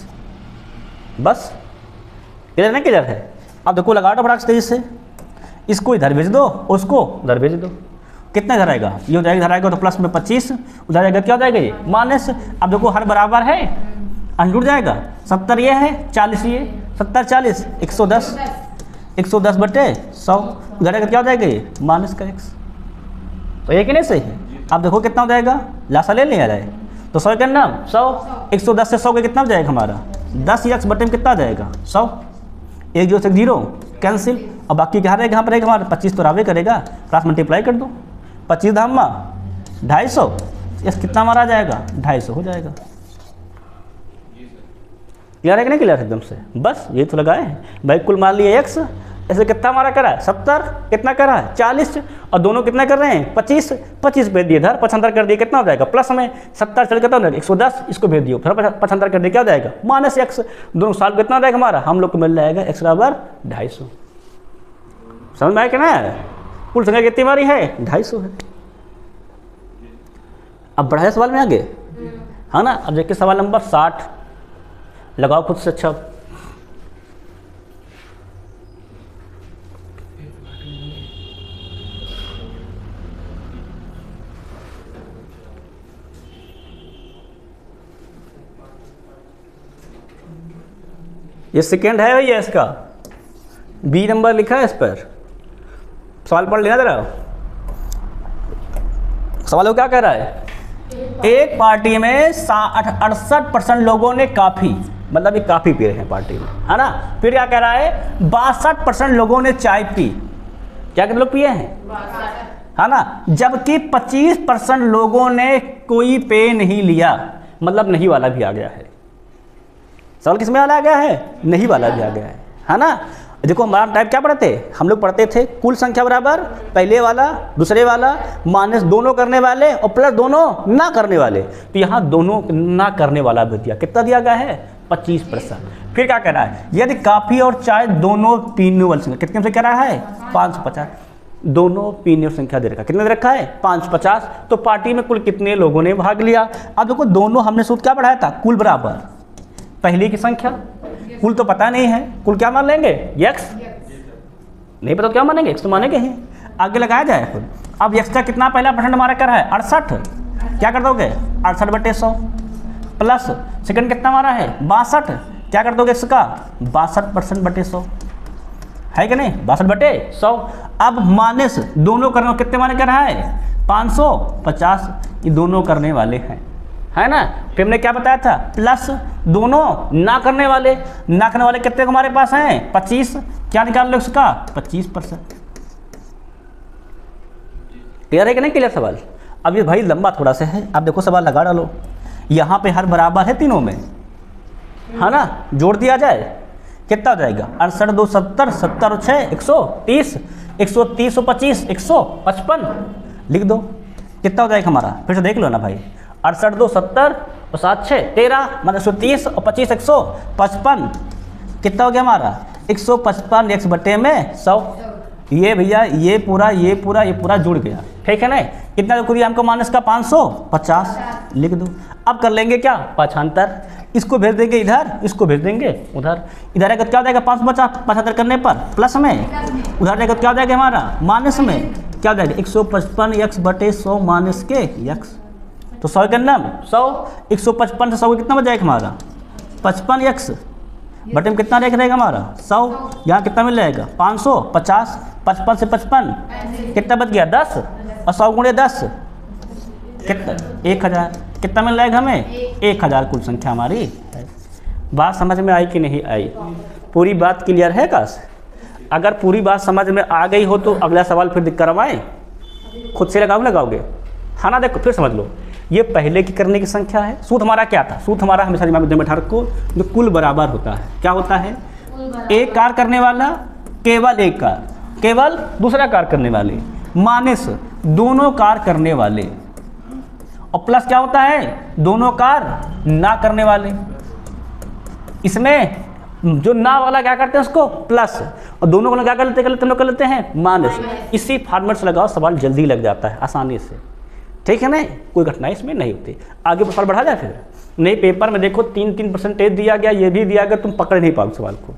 बस क्लियर नहीं क्लियर है। अब देखो लगा दो फटाक तेजी से, इसको इधर भेज दो उसको उधर भेज दो, कितना इधर आएगा, ये हो जाएगा, इधर आएगा तो प्लस में 25, उधर आएगा क्या हो जाएगा ये माइनस। अब देखो हर बराबर है, अंश जुड़ जाएगा, 70 ये है 40 ये, 70 40 110, 110 बटे 100, इधर आएगा क्या हो जाएगा ये माइनस का x। तो एक ही नहीं सही है। अब देखो कितना हो जाएगा, लासा ले लिया जाए तो 100 का नाम 100, 110 से 100 का कितना हो जाएगा हमारा 10 x बटे में कितना आ जाएगा 100, 1 0 से 0 कैंसिल, और बाकी क्या रहेगा यहाँ पर रहेगा हमारा 25 तो रावे करेगा, क्रॉस मल्टीप्लाई कर दो, 25 धामा 250, यस कितना हमारा आ जाएगा 250 हो जाएगा। क्लियर है कि नहीं क्लियर एकदम से, बस ये तो लगाए हैं भाई। कुल मान लिया x, ऐसे कितना हमारा करा है 70, कितना करा है 40, और दोनों कितना कर रहे हैं 25, 25 भेज दिए इधर 75 कर दिए, कितना हो जाएगा प्लस में 70 चल कितना हो जाएगा 110, इसको भेज दियो फिर 75 कर दिए क्या हो जाएगा माइनस x, दोनों साल कितना हो जाएगा हमारा, हम लोग को मिल जाएगा x बराबर 250। समझ में आया कि ना, कुल संख्या कितनी हमारी है 250 है। अब बढ़ाया सवाल में आगे है ना। अब देखिए सवाल नंबर 60 लगाओ खुद से। अच्छा ये सेकेंड है भैया, इसका बी नंबर लिखा है इस पर, सवाल पढ़ लेना जरा। सवाल वो क्या कह रहा है, एक पार्टी में 68% लोगों ने काफ़ी, मतलब ये काफ़ी पी रहे हैं पार्टी में, है ना। फिर क्या कह रहा है 62% लोगों ने चाय पी, क्या कितने लोग पिए हैं, है ना। जबकि 25% लोगों ने कोई पे नहीं लिया, मतलब नहीं वाला भी आ गया है। सवाल किस में वाला आ गया है, नहीं वाला भी आ गया है ना। देखो हमारा टाइप क्या पढ़ते, हम लोग पढ़ते थे कुल संख्या बराबर पहले वाला दूसरे वाला माइनस दोनों करने वाले और प्लस दोनों ना करने वाले। तो यहाँ दोनों ना करने वाला भी दिया, कितना दिया गया है 25%। फिर क्या कह रहा है, यदि काफ़ी और चाय दोनों पीने वाली संख्या, कितने से कह रहा है 550, दोनों पीने वाली संख्या दे रखा, कितने दे रखा है 550। तो पार्टी में कुल कितने लोगों ने भाग लिया। अब देखो दोनों हमने सूत्र क्या पढ़ाया था, कुल बराबर पहले की संख्या, कुल तो पता नहीं है, कुल क्या मान लेंगे x, नहीं पता तो क्या मानेंगे x तो मानेंगे ही, आगे लगाया जाए खुद। अब x का कितना पहला परसेंट हमारा कर रहा है 68, क्या कर दोगे 68/100 प्लस सेकंड कितना हमारा है 62, क्या कर दोगे x का 62%/100 है कि नहीं 62/100। अब माइनस दोनों करने कितने माने कर रहा है 550, ये दोनों करने वाले हैं, है ना। फिर हमने क्या बताया था प्लस दोनों ना करने वाले, ना करने वाले कितने हमारे पास हैं 25, क्या निकाल लो उसका 25%। क्लियर है कि नहीं क्लियर सवाल। अब ये भाई लंबा थोड़ा सा है, अब देखो सवाल लगा डालो, यहाँ पे हर बराबर है तीनों में, है ना। जोड़ दिया जाए कितना हो जाएगा 68 2 70, 70 और 6 130, 130 और 25 155, लिख दो कितना हो जाएगा हमारा, फिर से देख लो ना भाई। 68 2 70 और 7 6 13, मतलब 130 और 25 155, कितना हो गया हमारा 155 x बटे में 100। ये भैया ये पूरा जुड़ गया, ठीक है ना। कितना जो दिया हमको माइनस का 550, लिख दो। अब कर लेंगे क्या पाछांतर, इसको भेज देंगे इधर, इसको भेज देंगे उधर। इधर आएगा तो क्या हो जाएगा 550 करने पर प्लस में, उधर जाएगा तो क्या हो जाएगा हमारा माइनस में, क्या हो जाएगा 155 x बटे 100 माइनस के x। तो 100 के नाम 100, 155 से 100 कितना बच जाएगा हमारा 55x बटे में कितना रहेगा हमारा 100, यहाँ कितना मिल जाएगा 550, 55 से 55 कितना बच गया 10, और 100 गुणे 10 कितना 1000, कितना मिल जाएगा हमें 1000 कुल संख्या हमारी। बात समझ में आई कि नहीं आई, पूरी बात क्लियर है काश। अगर पूरी बात समझ में आ गई हो तो अगला सवाल फिर करवाएं, खुद से लगाओगे, हाँ ना। देखो फिर समझ लो, ये पहले की करने की संख्या है। सूत्र हमारा क्या था, सूत्र हमारा हमेशा दिमाग में बैठा रखो, जो कुल बराबर होता है, क्या होता है एक कार करने वाला केवल एक कार, केवल दूसरा कार करने वाले माइनस दोनों कार करने वाले, और प्लस क्या होता है दोनों कार ना करने वाले। इसमें जो ना वाला क्या करते हैं उसको प्लस, और दोनों को क्या कर लेते हैं माइनस। इसी फॉर्मेट से लगाओ, सवाल जल्दी लग जाता है आसानी से, ठीक है ना, कोई कठिनाई इसमें नहीं होती। आगे सवाल बढ़ा जाए फिर, नहीं पेपर में देखो 3% दिया गया, ये भी दिया गया, तुम पकड़ नहीं पाओगे सवाल को,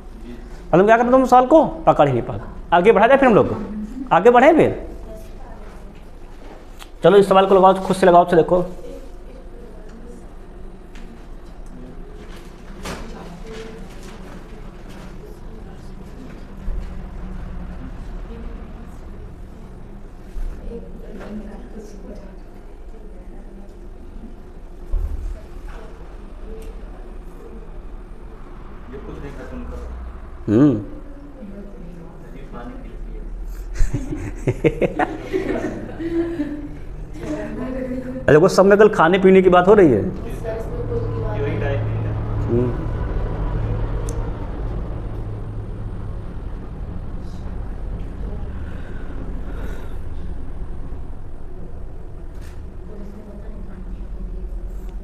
मतलब क्या करते तुम सवाल को पकड़ ही नहीं पाओगे। आगे बढ़ा जाए फिर, हम लोग आगे बढ़े फिर, चलो इस सवाल को लगाओ, खुद से लगाओ, से देखो देखो सब में कल खाने पीने की बात हो रही है।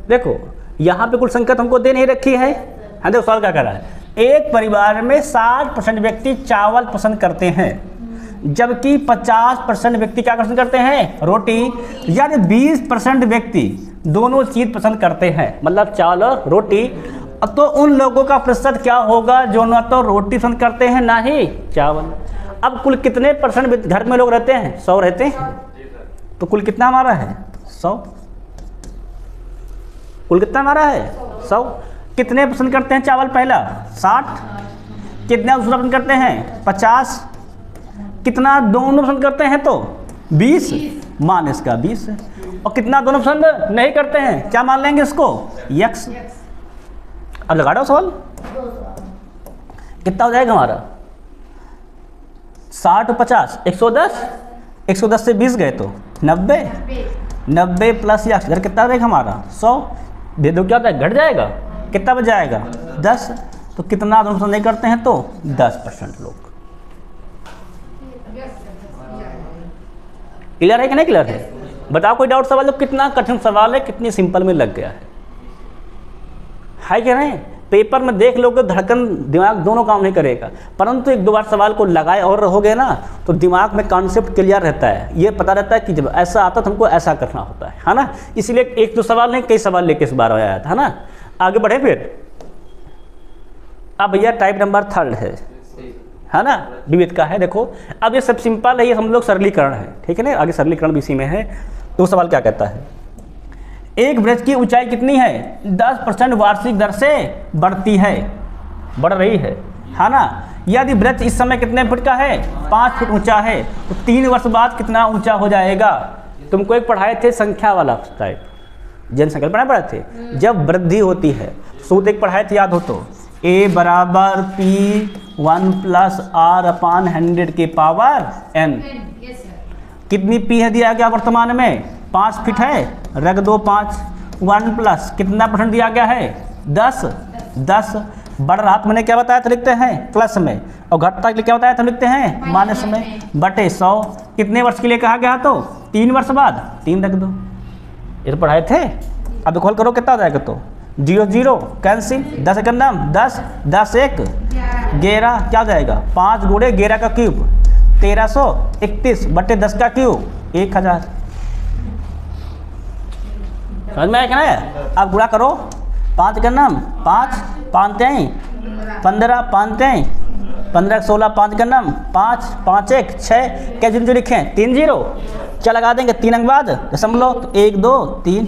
देखो यहाँ पे कुल संख्या तुमको दे नहीं रखी है। हाँ देखो सवाल क्या कर रहा है, एक परिवार में 60% व्यक्ति चावल पसंद करते हैं, जबकि 50% व्यक्ति क्या पसंद करते हैं, रोटी। यानी 20% व्यक्ति दोनों चीज़ पसंद करते हैं, मतलब चावल और रोटी। अब तो उन लोगों का प्रतिशत क्या होगा जो ना तो रोटी पसंद करते हैं ना ही चावल। अब कुल कितने % घर में लोग रहते हैं, 100 रहते हैं, तो कुल कितना हमारा है, 100। कुल कितना हमारा है, 100। कितने पसंद करते हैं चावल, पहला 60। कितना दूसरा पसंद करते हैं, 50। कितना दोनों पसंद करते हैं, तो 20 मान इसका 20 है। और कितना दोनों पसंद नहीं करते हैं, क्या मान लेंगे इसको, x। अब लगा दो सवाल, कितना हो जाएगा हमारा, 60 और 50 110। 110 से 20 गए तो 90। 90 प्लस x इधर कितना रहेगा हमारा, 100। दे दो क्या होता है, घट जाएगा, कितना बच जाएगा, 10। तो कितना दोनों पसंद नहीं करते हैं, तो 10% लोग। क्लियर है कि नहीं क्लियर है? बताओ कोई डाउट सवाल, कितना कठिन सवाल है, कितनी सिंपल में लग गया है कि नहीं? पेपर में देख लोगे धड़कन दिमाग दोनों काम नहीं करेगा, परंतु एक दो बार सवाल को लगाए और रहोगे ना तो दिमाग में कॉन्सेप्ट क्लियर रहता है। ये पता रहता है कि जब ऐसा आता तो हमको ऐसा करना होता है ना। इसलिए एक दो सवाल नहीं, कई सवाल लेके इस बार आया था, है ना। आगे बढ़े फिर। अब भैया टाइप नंबर 3 है ना, विविध का है। देखो अब ये सब सिंपल है, ये हम लोग सरलीकरण है, ठीक है ना। आगे सरलीकरण भी इसी में है। तो सवाल क्या कहता है, एक वृक्ष की ऊंचाई कितनी है, 10% वार्षिक दर से बढ़ती है, बढ़ रही है ना। यदि वृक्ष इस समय कितने फुट का है, 5 फुट ऊंचा है, तो 3 वर्ष बाद कितना ऊंचा हो जाएगा। तुमको एक पढ़ाए थे संख्या वाला टाइप, जनसंख्या पढ़ाए थे। जब वृद्धि होती है, सूत्र एक पढ़ाए थे, याद हो तो, A बराबर P1 प्लस R/100 के पावर n। कितनी P है दिया गया वर्तमान में, 5 फीट है, रख दो 5। 1 प्लस कितना % दिया गया है, 10। बढ़ रहा मैंने क्या बताया था, लिखते हैं प्लस में, और घटता के लिए क्या बताया था, लिखते हैं माइनस में, बटे 100। कितने वर्ष के लिए कहा गया, तो 3 वर्ष बाद 3 रख दो। ये तो पढ़ाए थे। अब खोल करो कितना हो जाएगा, तो 0 0 कैंसिल, 10 का नाम 10, 10 1 11, क्या हो जाएगा, 5 गुणे 11 का क्यूब 1331 बटे 10 का क्यूब 1000। समझ में आया क्या है? अब गुणा करो, 5 का नाम 5, 5 3 15, 5 3 15 16, 5 का नाम 5, 5 1 6, क्या जो लिखे 3 0, क्या लगा देंगे 3 अंक बाद दशमलव, तो 1 2 3,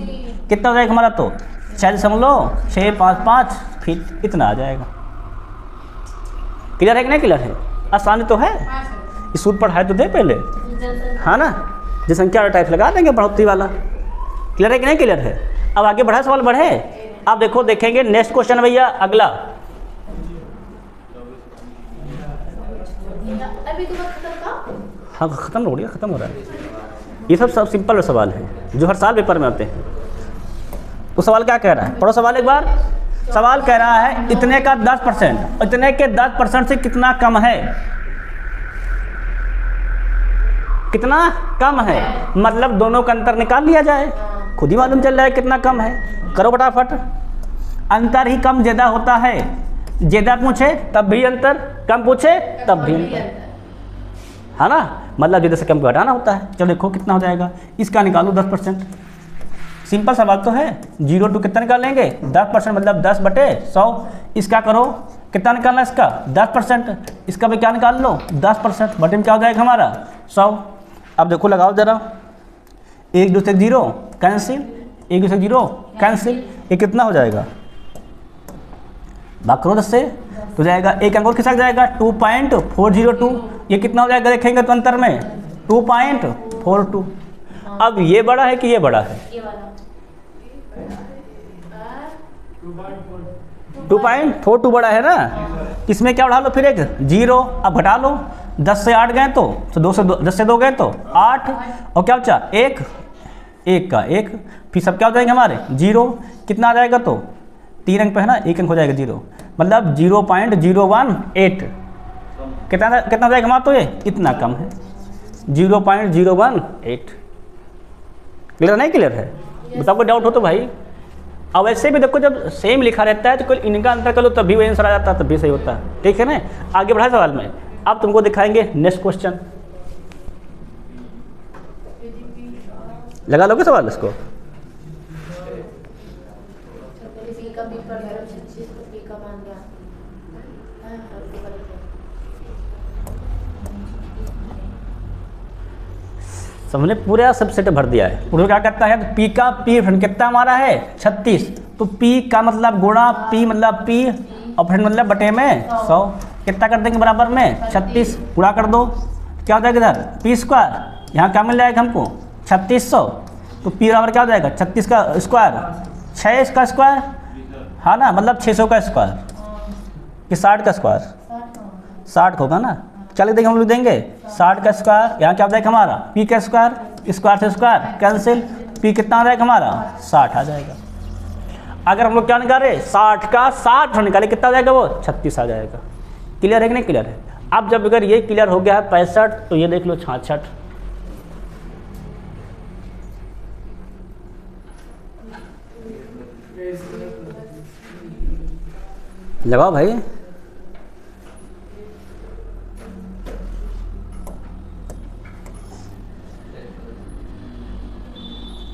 कितना हो जाएगा हमारा, तो 6.655 फीट, इतना आ जाएगा। क्लियर है कि नहीं क्लियर है? आसानी तो है, इस सूत्र पढ़ाए तो दे पहले, हाँ ना। जो संख्या वाला टाइप लगा देंगे बढ़ोतरी वाला। क्लियर है कि नहीं क्लियर है? अब आगे बढ़ा, सवाल बढ़े। अब देखो देखेंगे नेक्स्ट क्वेश्चन भैया अगला। हाँ खत्म हो गया, खत्म हो रहा है। ये सब सिंपल सवाल है जो हर साल पेपर में आते हैं। तो सवाल क्या कह रहा है, पढ़ो सवाल एक बार। सवाल कह रहा है इतने का 10%, इतने के 10% से कितना कम है, कितना कम है, मतलब दोनों का अंतर निकाल लिया जाए, खुद ही मालूम चल रहा है कितना कम है। करो फटाफट। अंतर ही कम ज़्यादा होता है, ज़्यादा पूछे तब भी अंतर, कम पूछे तब भी अंतर, है ना। मतलब ज़्यादा से कम को घटाना होता है। चलो देखो कितना हो जाएगा, इसका निकालो 10%। सिंपल सवाल तो है। 0 to कितना निकालेंगे, 10%, मतलब 10 बटे 100। इसका करो, कितना निकालना इसका, 10%। इसका भी क्या निकाल लो, 10%, बटे में क्या हो जाएगा हमारा 100। अब देखो लगाओ ज़रा, 1 2 से 0 कैंसिल, 1 2 से 0 कैंसिल, ये कितना हो जाएगा, भाग करो 10 से, तो जाएगा एक अंक और खिसक जाएगा 2.402। ये कितना हो जाएगा देखेंगे तो अंतर में 2.42। अब ये बड़ा है कि ये बड़ा है, 2.42 बड़ा है ना, इसमें क्या बढ़ा लो फिर एक 0, अब घटा लो 10 से 8 गए तो 10 से 2 गए तो 8, और क्या बचा 1 का 1, फिर सब क्या हो जाएंगे हमारे 0, कितना आ जाएगा तो 3 अंक पे है ना, 1 अंक हो जाएगा 0, मतलब 0.018, कितना जाएगा हमारा तो ये इतना कम है 0.018। क्लियर नहीं क्लियर है? बताओ कोई डाउट हो तो भाई। अब ऐसे भी देखो जब सेम लिखा रहता है तो कोई इनका अंतर कर लो तब भी वही आंसर आ जाता है, तब भी सही होता है। ठीक है ना, आगे बढ़ाए सवाल में। अब तुमको दिखाएंगे नेक्स्ट क्वेश्चन, लगा लोगे सवाल इसको। तो हमने पूरा सब सेट भर दिया है। पूरा क्या करता है, तो पी का पी फ्रेंड कितना हमारा है 36, तो पी का मतलब गुणा पी मतलब पी और फ्रेंड मतलब बटे में 100, कितना कर देंगे बराबर में 36, पूरा कर दो क्या हो जाएगा इधर पी स्क्वायर, यहाँ क्या मिल जाएगा हमको 3600, तो पी बराबर क्या हो जाएगा 36 का स्क्वायर 6 का स्क्वायर, हाँ ना, मतलब 600 का स्क्वायर कि 60 का स्क्वायर, 60 होगा ना, क्या लिख देंगे हम लोग देंगे 60 का स्क्वायर, यहाँ क्या हो जाएगा हमारा पी का स्क्वायर, स्क्वायर से स्क्वायर कैंसिल, पी कितना आ जाएगा हमारा 60 आ जाएगा। अगर हम लोग क्या निकाले 60 का 60 निकाले कितना आ जाएगा वो 36 आ जाएगा। क्लियर है कि नहीं क्लियर है? अब जब अगर ये क्लियर हो गया है 65, तो ये देख लो 66, लगाओ भाई,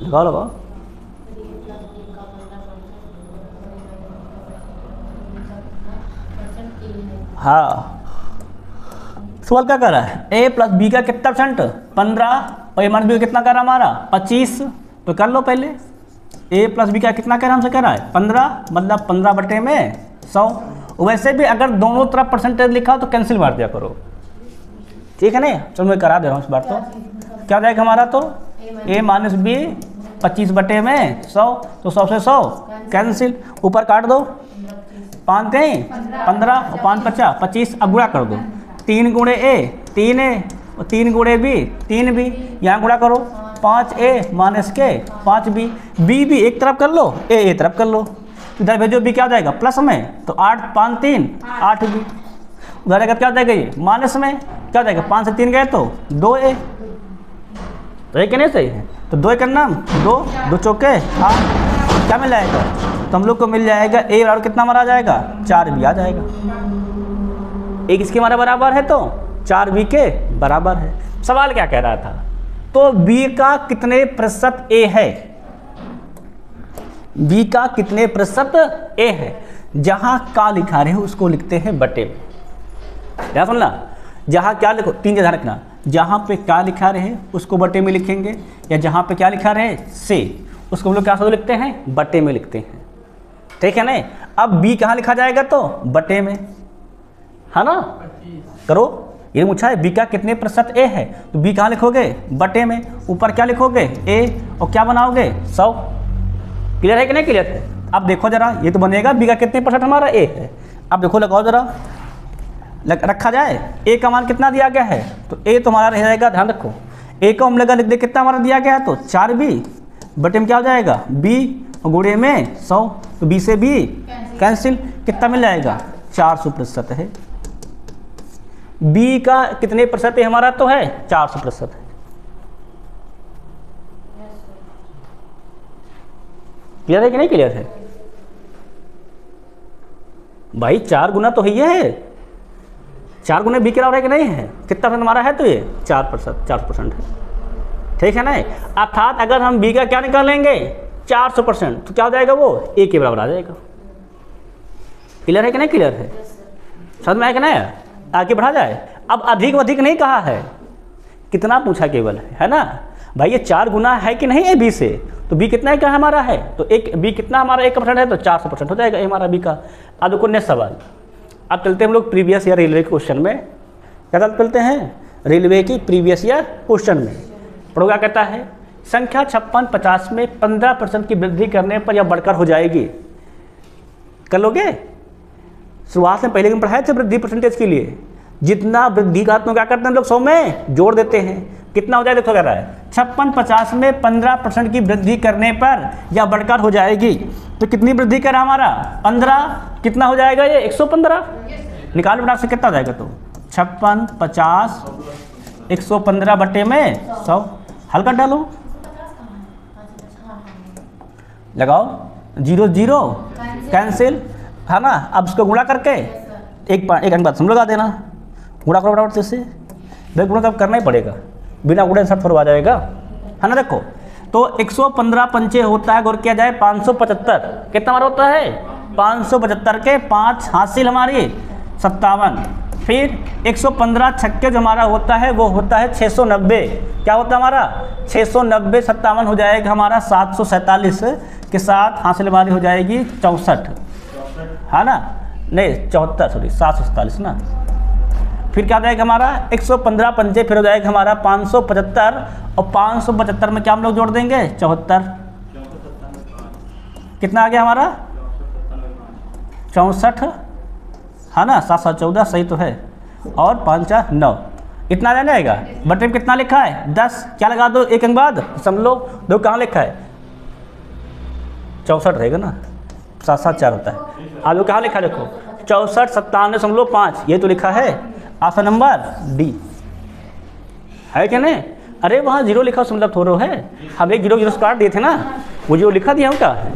लगाओ लगाओ। हाँ, सवाल क्या कर रहा है, ए प्लस बी का कितना परसेंट 15 और ए माइनस बी का कितना कर रहा है हमारा 25, तो कर लो पहले ए प्लस बी का कितना कह रहा है हमसे कह रहा है 15, मतलब 15 बटे में 100। वैसे भी अगर दोनों तरफ परसेंटेज लिखा हो तो कैंसिल मार दिया करो, ठीक है नहीं? चलो मैं करा दे रहा हूँ इस बार। तो क्या हो जाएगा हमारा तो ए माइनस बी 25 बटे में 100, तो 100 से 100 कैंसिल, ऊपर काट दो 5 कहीं 15 और 5 50 25, अब गुणा कर दो 3 गुणे ए 3 ए और 3 गुणे बी 3 बी, यहाँ गुणा करो 5 ए माइनस के 5 बी, बी भी एक तरफ कर लो ए तरफ कर लो, इधर भेजो बी क्या हो जाएगा प्लस में, तो 8 5 3 8 बी, उधर क्या हो जाएगा ये माइनस में क्या हो जाएगा 5 से 3 गए तो 2 ए, तो ये नहीं सही है, तो 2 का नाम 2 चौके 8, क्या मिल जाएगा तो हम लोग को मिल जाएगा ए बराबर कितना हमारा आ जाएगा 4 बी आ जाएगा। एक इसके हमारा बराबर है तो 4 बी के बराबर है। सवाल क्या कह रहा था, तो बी का कितने प्रतिशत ए है, बी का कितने प्रतिशत ए है, जहां का लिखा रहे उसको लिखते हैं बटे में। क्या सुनना, जहां क्या लिखो 3 ध्यान रखना, जहां पे क्या लिखा रहे उसको बटे में लिखेंगे, या जहां पे क्या लिखा रहे से उसको हम लोग क्या शब्द लिखते हैं बटे में लिखते हैं, ठीक है ना? अब बी कहाँ लिखा जाएगा तो बटे में, है ना? करो, ये पूछा है बी का कितने प्रतिशत ए है, तो बी कहाँ लिखोगे बटे में, ऊपर क्या लिखोगे ए और क्या बनाओगे 100। क्लियर है कि नहीं क्लियर है? अब देखो जरा, ये तो बनेगा बी का कितने परसेंट हमारा ए है। अब देखो लगाओ जरा, रखा जाए ए का मान कितना दिया गया है, तो ए तो हमारा रह जाएगा, ध्यान रखो ए का हम लगा लिख दे कितना हमारा दिया गया है तो 4 बी बटे में क्या हो जाएगा बी और गुणे में 100, तो बी से बी कैंसिल, कितना मिल जाएगा 400% है। बी का कितने प्रतिशत है हमारा तो है 400% है। क्लियर है कि नहीं क्लियर है भाई? 4 गुना तो है, 4 गुना बी के बराबर है कि नहीं है, कितना परसेंट हमारा है तो ये 4% है, ठीक है ना? अर्थात अगर हम बी का क्या निकालेंगे 400%, तो क्या हो जाएगा वो ए के बराबर आ जाएगा। क्लियर है कि नहीं क्लियर है? समझ में आया कि नहीं? आगे बढ़ा जाए। अब अधिक नहीं कहा है, कितना पूछा केवल है ना भाई, ये 4 गुना है कि नहीं है बी से, तो बी कितना है क्या हमारा है, तो एक बी कितना हमारा 1% है तो 400% हो जाएगा ए हमारा बी का। अब देखो नेक्स्ट सवाल, अब चलते हैं हम लोग प्रीवियस ईयर रेलवे के क्वेश्चन में। क्या चलते हैं रेलवे की प्रीवियस ईयर क्वेश्चन में। पढ़ो क्या कहता है, संख्या 5650 में 15% की वृद्धि करने पर यह बढ़कर हो जाएगी कर लोगे? शुरुआत में पहले दिन पढ़ाए थे वृद्धि परसेंटेज के लिए, जितना वृद्धि का तो क्या करते हैं हम लोग 100 में जोड़ देते हैं, कितना हो जाए देखो कह रहा है 56-50 में 15% की वृद्धि करने पर या बढ़कर हो जाएगी, तो कितनी वृद्धि कर हमारा 15, कितना हो जाएगा ये 115, निकाल बटा से कितना हो जाएगा, तो 56-50 115 बटे में 100, हल कर डालो, लगाओ 0 0 कैंसिल, है ना। अब इसको गुणा करके एक अंक बाद सम लगा देना, गुणा करो बराबर से, भाई गुणा तो करना ही पड़ेगा, बिना गुणे सब थोड़ा आ जाएगा, है ना। देखो तो 115 पंचे होता है और क्या जाए 575, कितना हमारा होता है 575 के 5 हासिल हमारी 57, फिर 115 छक्के जो हमारा होता है वो होता है 690, क्या होता है हमारा 690, 57 हो जाएगा हमारा 747 के साथ हासिल हमारी हो जाएगी 64, है ना, नहीं 74 सॉरी 747 ना, फिर क्या हो जाएगा हमारा 115 पंचे, फिर हो जाएगा हमारा 575 और 575 में क्या हम लोग जोड़ देंगे 74, कितना आ गया हमारा 64, है ना, 7 14 सही तो है, और 5 4 9, इतना आ जाएगा। बटे में कितना लिखा है 10, क्या लगा दो एक अंक बाद समझ लो, दो कहाँ लिखा है 64 रहेगा ना, 7 7 4 होता है, आलू कहाँ लिखा है देखो 64 97.5, ये तो लिखा है ऑप्शन नंबर डी, है क्या नहीं? अरे वहाँ 0 लिखा मतलब थोड़ा है, हम एक 0 0 काट दिए थे ना, वो 0 लिखा दिया क्या है,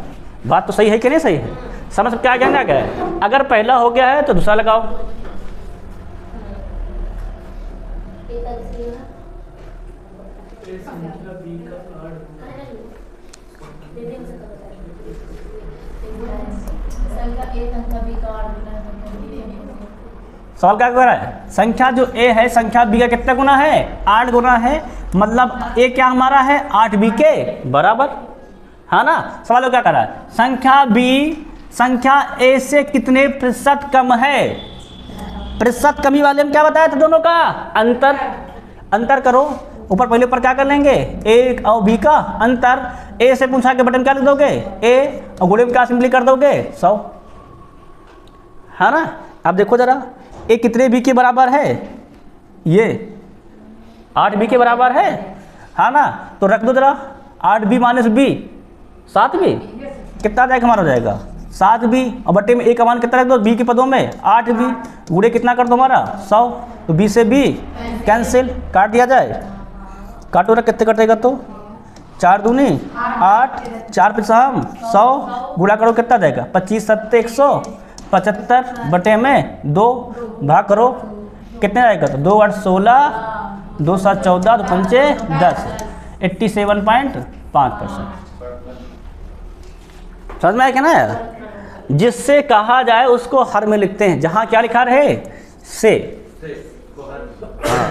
बात तो सही है कि नहीं सही है, समझ क्या कहना क्या है, अगर पहला हो गया है तो दूसरा लगाओ, सवाल क्या कर रहा है, संख्या जो a है संख्या b का कितना गुना है 8 गुना है, मतलब a क्या हमारा है 8b के बराबर, है ना। सवाल क्या कर रहा है, संख्या b संख्या a से कितने प्रतिशत कम है, प्रतिशत कमी वाले में क्या बताया था दोनों का अंतर, अंतर करो, ऊपर पहले ऊपर क्या कर लेंगे a और b का अंतर, a से पूछा के बटन क्या लिख दोगे a और गुणे में क्या सिंपली कर दोगे 100, है ना। अब देखो जरा ए कितने बी के बराबर है, ये 8b के बराबर है ना, तो रख दो जरा 8b माइनस b 7b, कितना जाएगा हमारा हो जाएगा 7b, और बट्टे में a का मान कितना रख दो b के पदों में 8b, गुणे कितना कर दो हमारा 100, तो b से b कैंसिल, काट दिया जाए, काटो रख कितने कटेगा तो 4 दूनी 8, 4 पे हम 100, गुणा करो कितना जाएगा 25 7 175 बटे में 2 भाग करो कितने आएगा, तो 2 8 16 2 7 14 2 5 10, 87.5%, समझ में आया क्या ना। जिससे कहा जाए उसको हर में लिखते हैं, जहाँ क्या लिखा रहे से, हाँ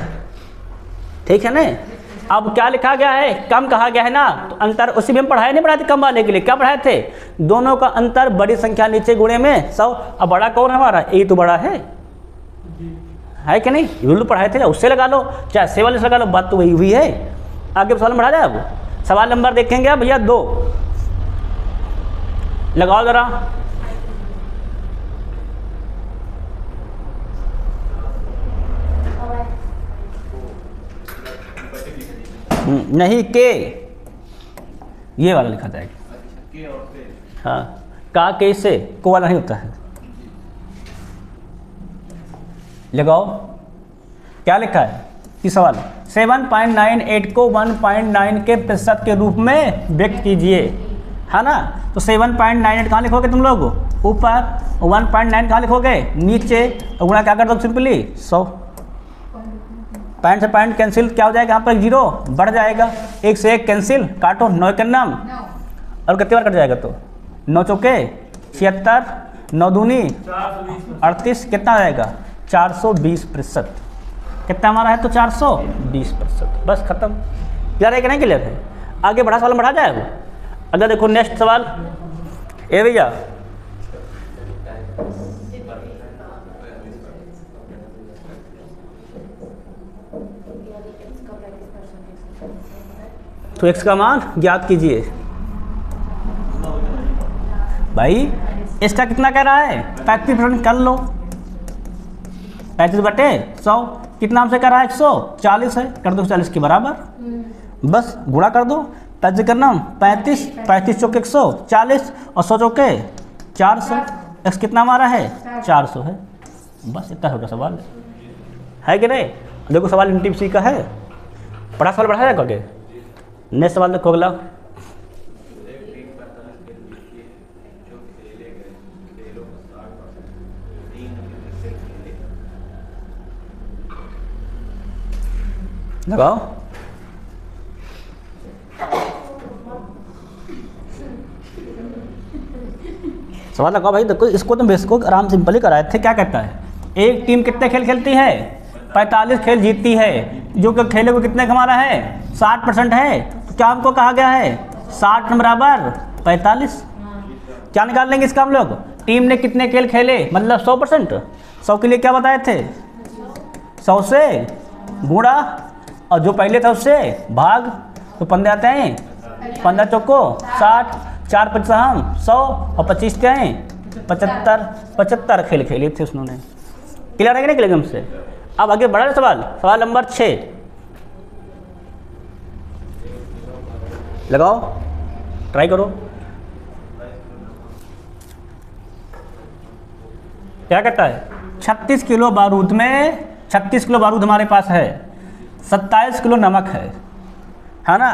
ठीक है ना। अब क्या लिखा गया है कम कहा गया है ना, तो अंतर उसी में हम पढ़ाए नहीं, पढ़ाए थे कम वाले के लिए, क्या पढ़ाए थे दोनों का अंतर बड़ी संख्या नीचे गुणे में 100, अब बड़ा कौन है हमारा ए तो बड़ा है कि नहीं, रूल पढ़ाए थे, उससे लगा लो चाहे से वाले से लगा लो, बात तो वही हुई है। आगे सवाल बढ़ा जाए, अब सवाल नंबर देखेंगे भैया 2, लगाओ जरा, नहीं के, ये वाला लिखा जाएगा, हाँ का के से को वाला नहीं होता है, लगाओ क्या लिखा है कि सवाल 7.98 को 1.9 के प्रतिशत के रूप में व्यक्त कीजिए, है ना। तो 7.98 कहाँ लिखोगे तुम लोग ऊपर, 1.9 कहाँ लिखोगे नीचे, और गुणा क्या कर दो सिंपली 100, पॉइंट से पॉइंट कैंसिल, क्या हो जाएगा यहाँ पर 0 बढ़ जाएगा, 1 से 1 कैंसिल, काटो 9 के नाम, और कितने बार कट जाएगा तो 9 चौके 76, 9 दूनी 38, कितना आ जाएगा 420%, कितना हमारा है तो 420%, बस खत्म। क्लियर है कि नहीं क्लियर है, आगे बड़ा सवाल बढ़ा जाए। अगर देखो नेक्स्ट सवाल ए भैया, तो x का मान ज्ञात कीजिए भाई, इसका कितना कह रहा है 35% कर लो, 35/100 कितना हमसे कह रहा है 140 है, कर दो 140 के बराबर, बस गुणा कर दो, 35 करना 35, 35 चौके 140 और 100 चौके 400, x कितना हमारा है 400 है। बस इतना छोटा सवाल है कि नहीं। देखो सवाल NTPC का है, बड़ा सवाल बढ़ा जाएगा क्या। नेक्स्ट सवाल देखो अगला, लगाओ। सवाल लगाओ भाई। देखो इसको तो बेस को आराम सिंपल ही कराए थे। क्या कहता है, एक टीम कितने खेल खेलती है 45 खेल जीतती है, जो कि खेले को कितने हमारा है 60% है। तो क्या हमको कहा गया है 60 बराबर 45। क्या निकाल लेंगे इसका हम लोग, टीम ने कितने खेल खेले मतलब 100%। 100 के लिए क्या बताए थे 100 से गुणा और जो पहले था उससे भाग, तो 15 आते हैं 15 चौको 60, 4 5 हम 100 और 25 क्या हैं 75 खेल खेले थे उसने। क्लियर है कि नहीं क्लियर हमसे। अब आगे बढ़ा सवाल, सवाल नंबर 6 लगाओ, ट्राई करो। क्या कहता है 36 किलो बारूद में 36 किलो बारूद हमारे पास है, 27 किलो नमक है ना,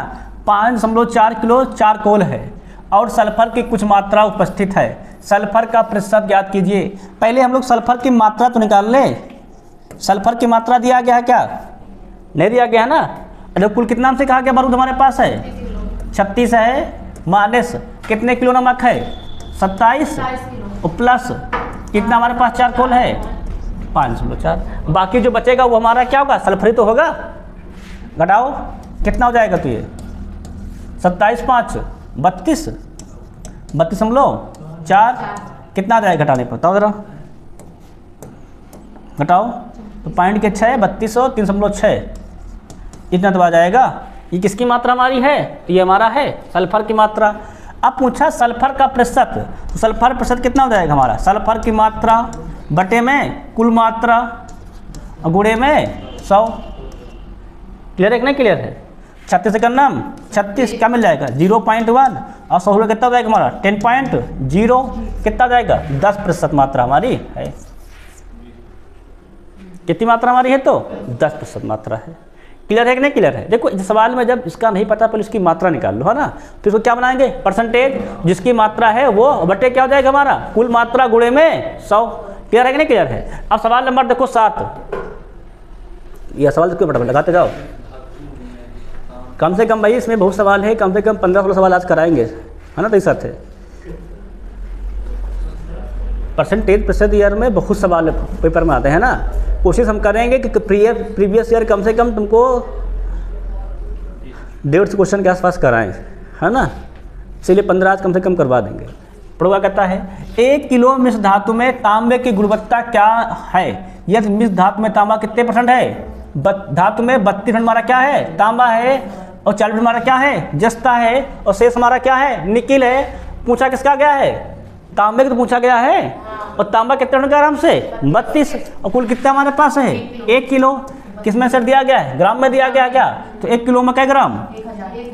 5.4 किलो चारकोल है और सल्फर की कुछ मात्रा उपस्थित है। सल्फर का प्रतिशत ज्ञात कीजिए। पहले हम लोग सल्फर की मात्रा तो निकाल लें। सल्फर की मात्रा दिया गया है क्या, नहीं दिया गया है ना। अरे कुल कितना हमसे कहा गया बारूद हमारे पास है 36 है, माइनस कितने किलो नमक है 27 और प्लस कितना हमारे पास चारकोल है 5.4। बाकी जो बचेगा वो हमारा क्या होगा सल्फरी तो होगा। घटाओ कितना हो जाएगा, तो ये 27 5 32, 32.4 कितना आ जाएगा घटाने पर, बताओ जरा घटाओ। तो पॉइंट के 6 32 और 3.6 इतना तो आ जाएगा। ये किसकी मात्रा हमारी है, तो ये हमारा है सल्फर की मात्रा। अब पूछा सल्फर का प्रतिशत, तो सल्फर प्रतिशत कितना हो जाएगा हमारा, सल्फर की मात्रा बटे में कुल मात्रा और गुणे में 100। क्लियर है कि नहीं क्लियर है। 36 से करना 36 क्या मिल जाएगा 0.1 और 100 कितना हो जाएगा हमारा 10.0 कितना हो जाएगा 10% मात्रा हमारी है। कितनी मात्रा हमारी है तो 10% मात्रा है। क्लियर है कि नहीं क्लियर है। देखो इस सवाल में जब इसका नहीं पता पहले उसकी मात्रा निकाल लो है ना, तो इसको क्या बनाएंगे परसेंटेज, जिसकी मात्रा है वो बटे क्या हो जाएगा हमारा कुल मात्रा गुणे में 100। क्लियर है कि नहीं क्लियर है। अब सवाल नंबर देखो 7, यह सवाल देखो फटाफट लगाते जाओ। कम से कम भाई इसमें बहुत सवाल है, कम से कम 15-16 सवाल आज कराएंगे है ना। तो इस साथ है परसेंटेज प्रतिशत ईयर में बहुत सवाल पेपर में आते हैं ना। कोशिश हम करेंगे कि प्रीवियस ईयर कम से कम तुमको 150 क्वेश्चन के आसपास कराएं है ना। इसलिए 15 आज कम से कम करवा देंगे। पढ़वा कहता है 1 किलो मिश्र धातु में तांबे की गुणवत्ता क्या है। यदि मिश्र धातु में तांबा कितने % है, धातु में 32% हमारा क्या है तांबा है और 40% हमारा क्या है जस्ता है और शेष हमारा क्या है निकिल है। पूछा किसका गया है तांबे का तो पूछा गया है और तांबा कितने का आराम से 32 और कुल कितना हमारे पास है 1 किलो। किस में सर दिया गया है ग्राम में दिया गया क्या, तो 1 किलो में क्या ग्राम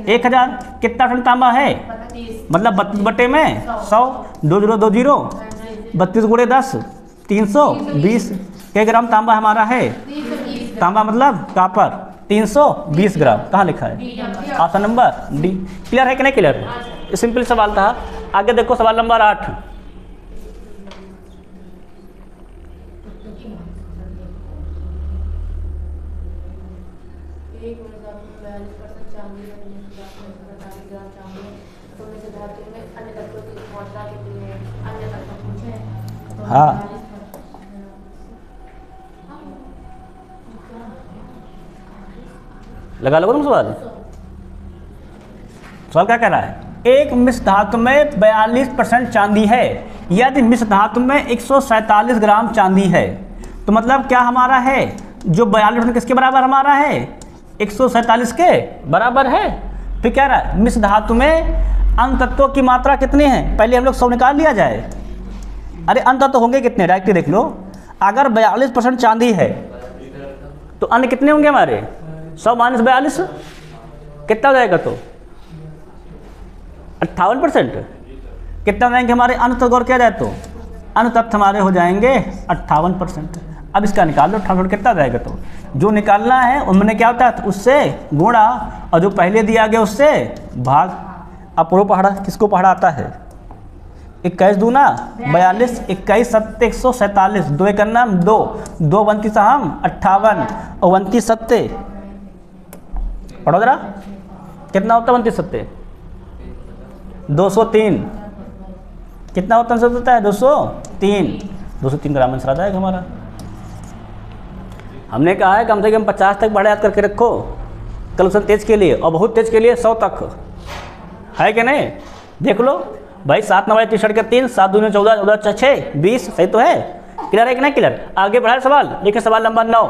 1000 कितना टन तांबा है मतलब 32 बटे में 100 2020 32 गुणे 10 320 क्या ग्राम तांबा हमारा है। तांबा मतलब कापर 320 ग्राम कहाँ लिखा है ऑप्शन नंबर डी। क्लियर है कि नहीं क्लियर है। सिंपल सवाल था। आगे देखो सवाल नंबर 8 हाँ लगा लो तुम सवाल। सवाल क्या कह रहा है एक मिश्र धातु में 42% चांदी है। यदि मिश्र धातु में 147 ग्राम चांदी है तो मतलब क्या हमारा है जो 42% किसके बराबर हमारा है 147 के बराबर है। फिर क्या रहा है मिश्र धातु में अंक तत्वों की मात्रा कितनी है, पहले हम लोग 100 निकाल लिया जाए अरे अंत तो होंगे कितने, डायरेक्ट देख लो। अगर 42% चांदी है तो अन्य कितने होंगे हमारे, 100 माइनस 42 कितना हो जाएगा, तो 58%। कितना हो जाएंगे हमारे अन्य तत्व, गौर किया जाए तो अन्य तत्व हमारे हो जाएंगे 58%। अब इसका निकाल लो 58 कितना हो जाएगा, तो जो निकालना है उनमें क्या होता है, तो उससे गुणा और जो पहले दिया गया उससे भाग। अब प्रो पहाड़ा किसको पहाड़ा आता है, 21 दूना 42, 21 सत्ते 147, 2 एक नाम 2, 2 बनती हम 58 और 29 सत्ते पढ़ो जरा कितना होता है, 29 सत्ते 203, कितना होता है 203 ग्राम आंसर आ जाएगा हमारा। हमने कहा है कम से कम 50 तक बड़ा याद करके रखो कैलकुलेशन तेज के लिए, और बहुत तेज के लिए 100 तक, है कि नहीं। देख लो भाई 7 नंबर टी शर्ट के 3, 7 दूनी 14, 14 6 20, सही तो है। क्लियर है कि नहीं क्लियर। आगे बढ़ाए सवाल, देखिए सवाल नंबर 9।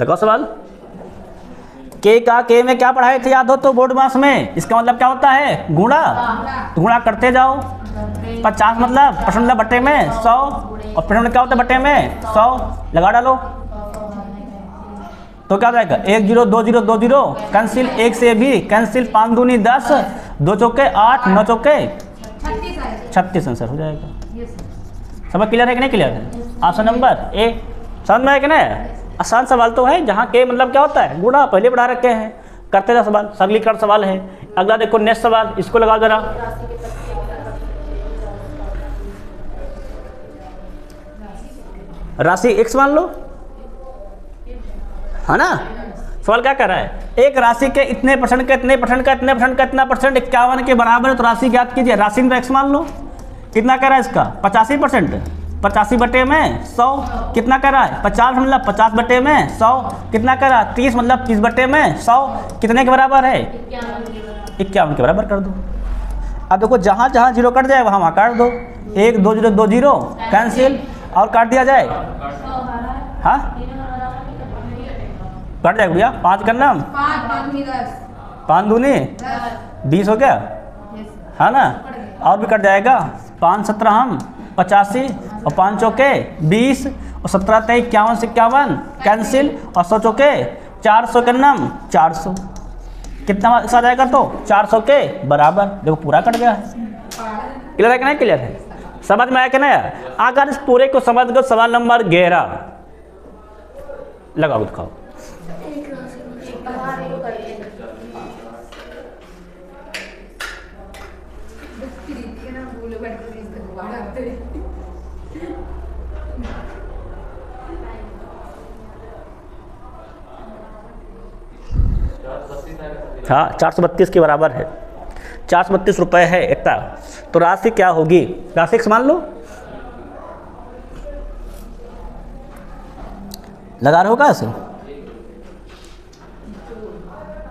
लगाओ सवाल। के में क्या पढ़ाए थे याद हो तो बोर्ड मास में, इसका मतलब क्या होता है, गुणा। तो गुणा करते जाओ, 50 मतलब परसेंट बट्टे में 100, और परसेंट क्या होता है बट्टे में 100, लगा डालो तो क्या जाएगा 1 0 2 0 2 0 कैंसिल, 1 से भी कैंसिल, 5 दूनी 10, 2 चौके 8, 9 चौके 36 आंसर हो जाएगा। समझ क्लियर है कि नहीं क्लियर है। ऑप्शन नंबर ए समझ में है कि नहीं। आसान सवाल तो है, जहाँ के मतलब क्या होता है गुणा, पहले पढ़ा रखे हैं। करते जा सवाल, सरलीकरण सवाल है। अगला देखो नेक्स्ट सवाल, इसको लगाओ जरा। राशि x मान लो, है ना। सवाल क्या कर रहा है, एक राशि के इतने परसेंट का इतने परसेंट का इतने परसेंट का इतना परसेंट 51 के बराबर है, तो राशि ज्ञात कीजिए। राशि में x मान लो, कितना कर रहा है इसका 85%, 85 बटे में 100 कितना कर रहा है 50, मतलब 50 बटे में 100 कितना कर रहा है 30, मतलब 30 बटे में 100 कितने के बराबर है 51 के बराबर कर दो। अब देखो जहाँ जहाँ जीरो कट जाए वहाँ काट दो, 1 2 0 2 0 कैंसिल, और काट दिया जाए, हाँ कट जाएगा भैया। 5 करना, 5 दूनी 20 हो गया, है ना। और भी कट जाएगा, 5 17 हम 85, और 5 चौके 20, और 17 23 51 से 51 कैंसिल, और 100 चौके 400 करना 400 कितना आ जाएगा, तो 400 के बराबर। देखो पूरा कट गया है। क्लियर है कि नहीं क्लियर है, समझ में आया कि नहीं। अगर इस पूरे को समझ गए, सवाल नंबर 11 लगाओ दिखाओ। हाँ 432 के बराबर है, 432 रुपये है इतना। तो राशि क्या होगी, राशि x मान लो, लगा रहे हो क्या इसे,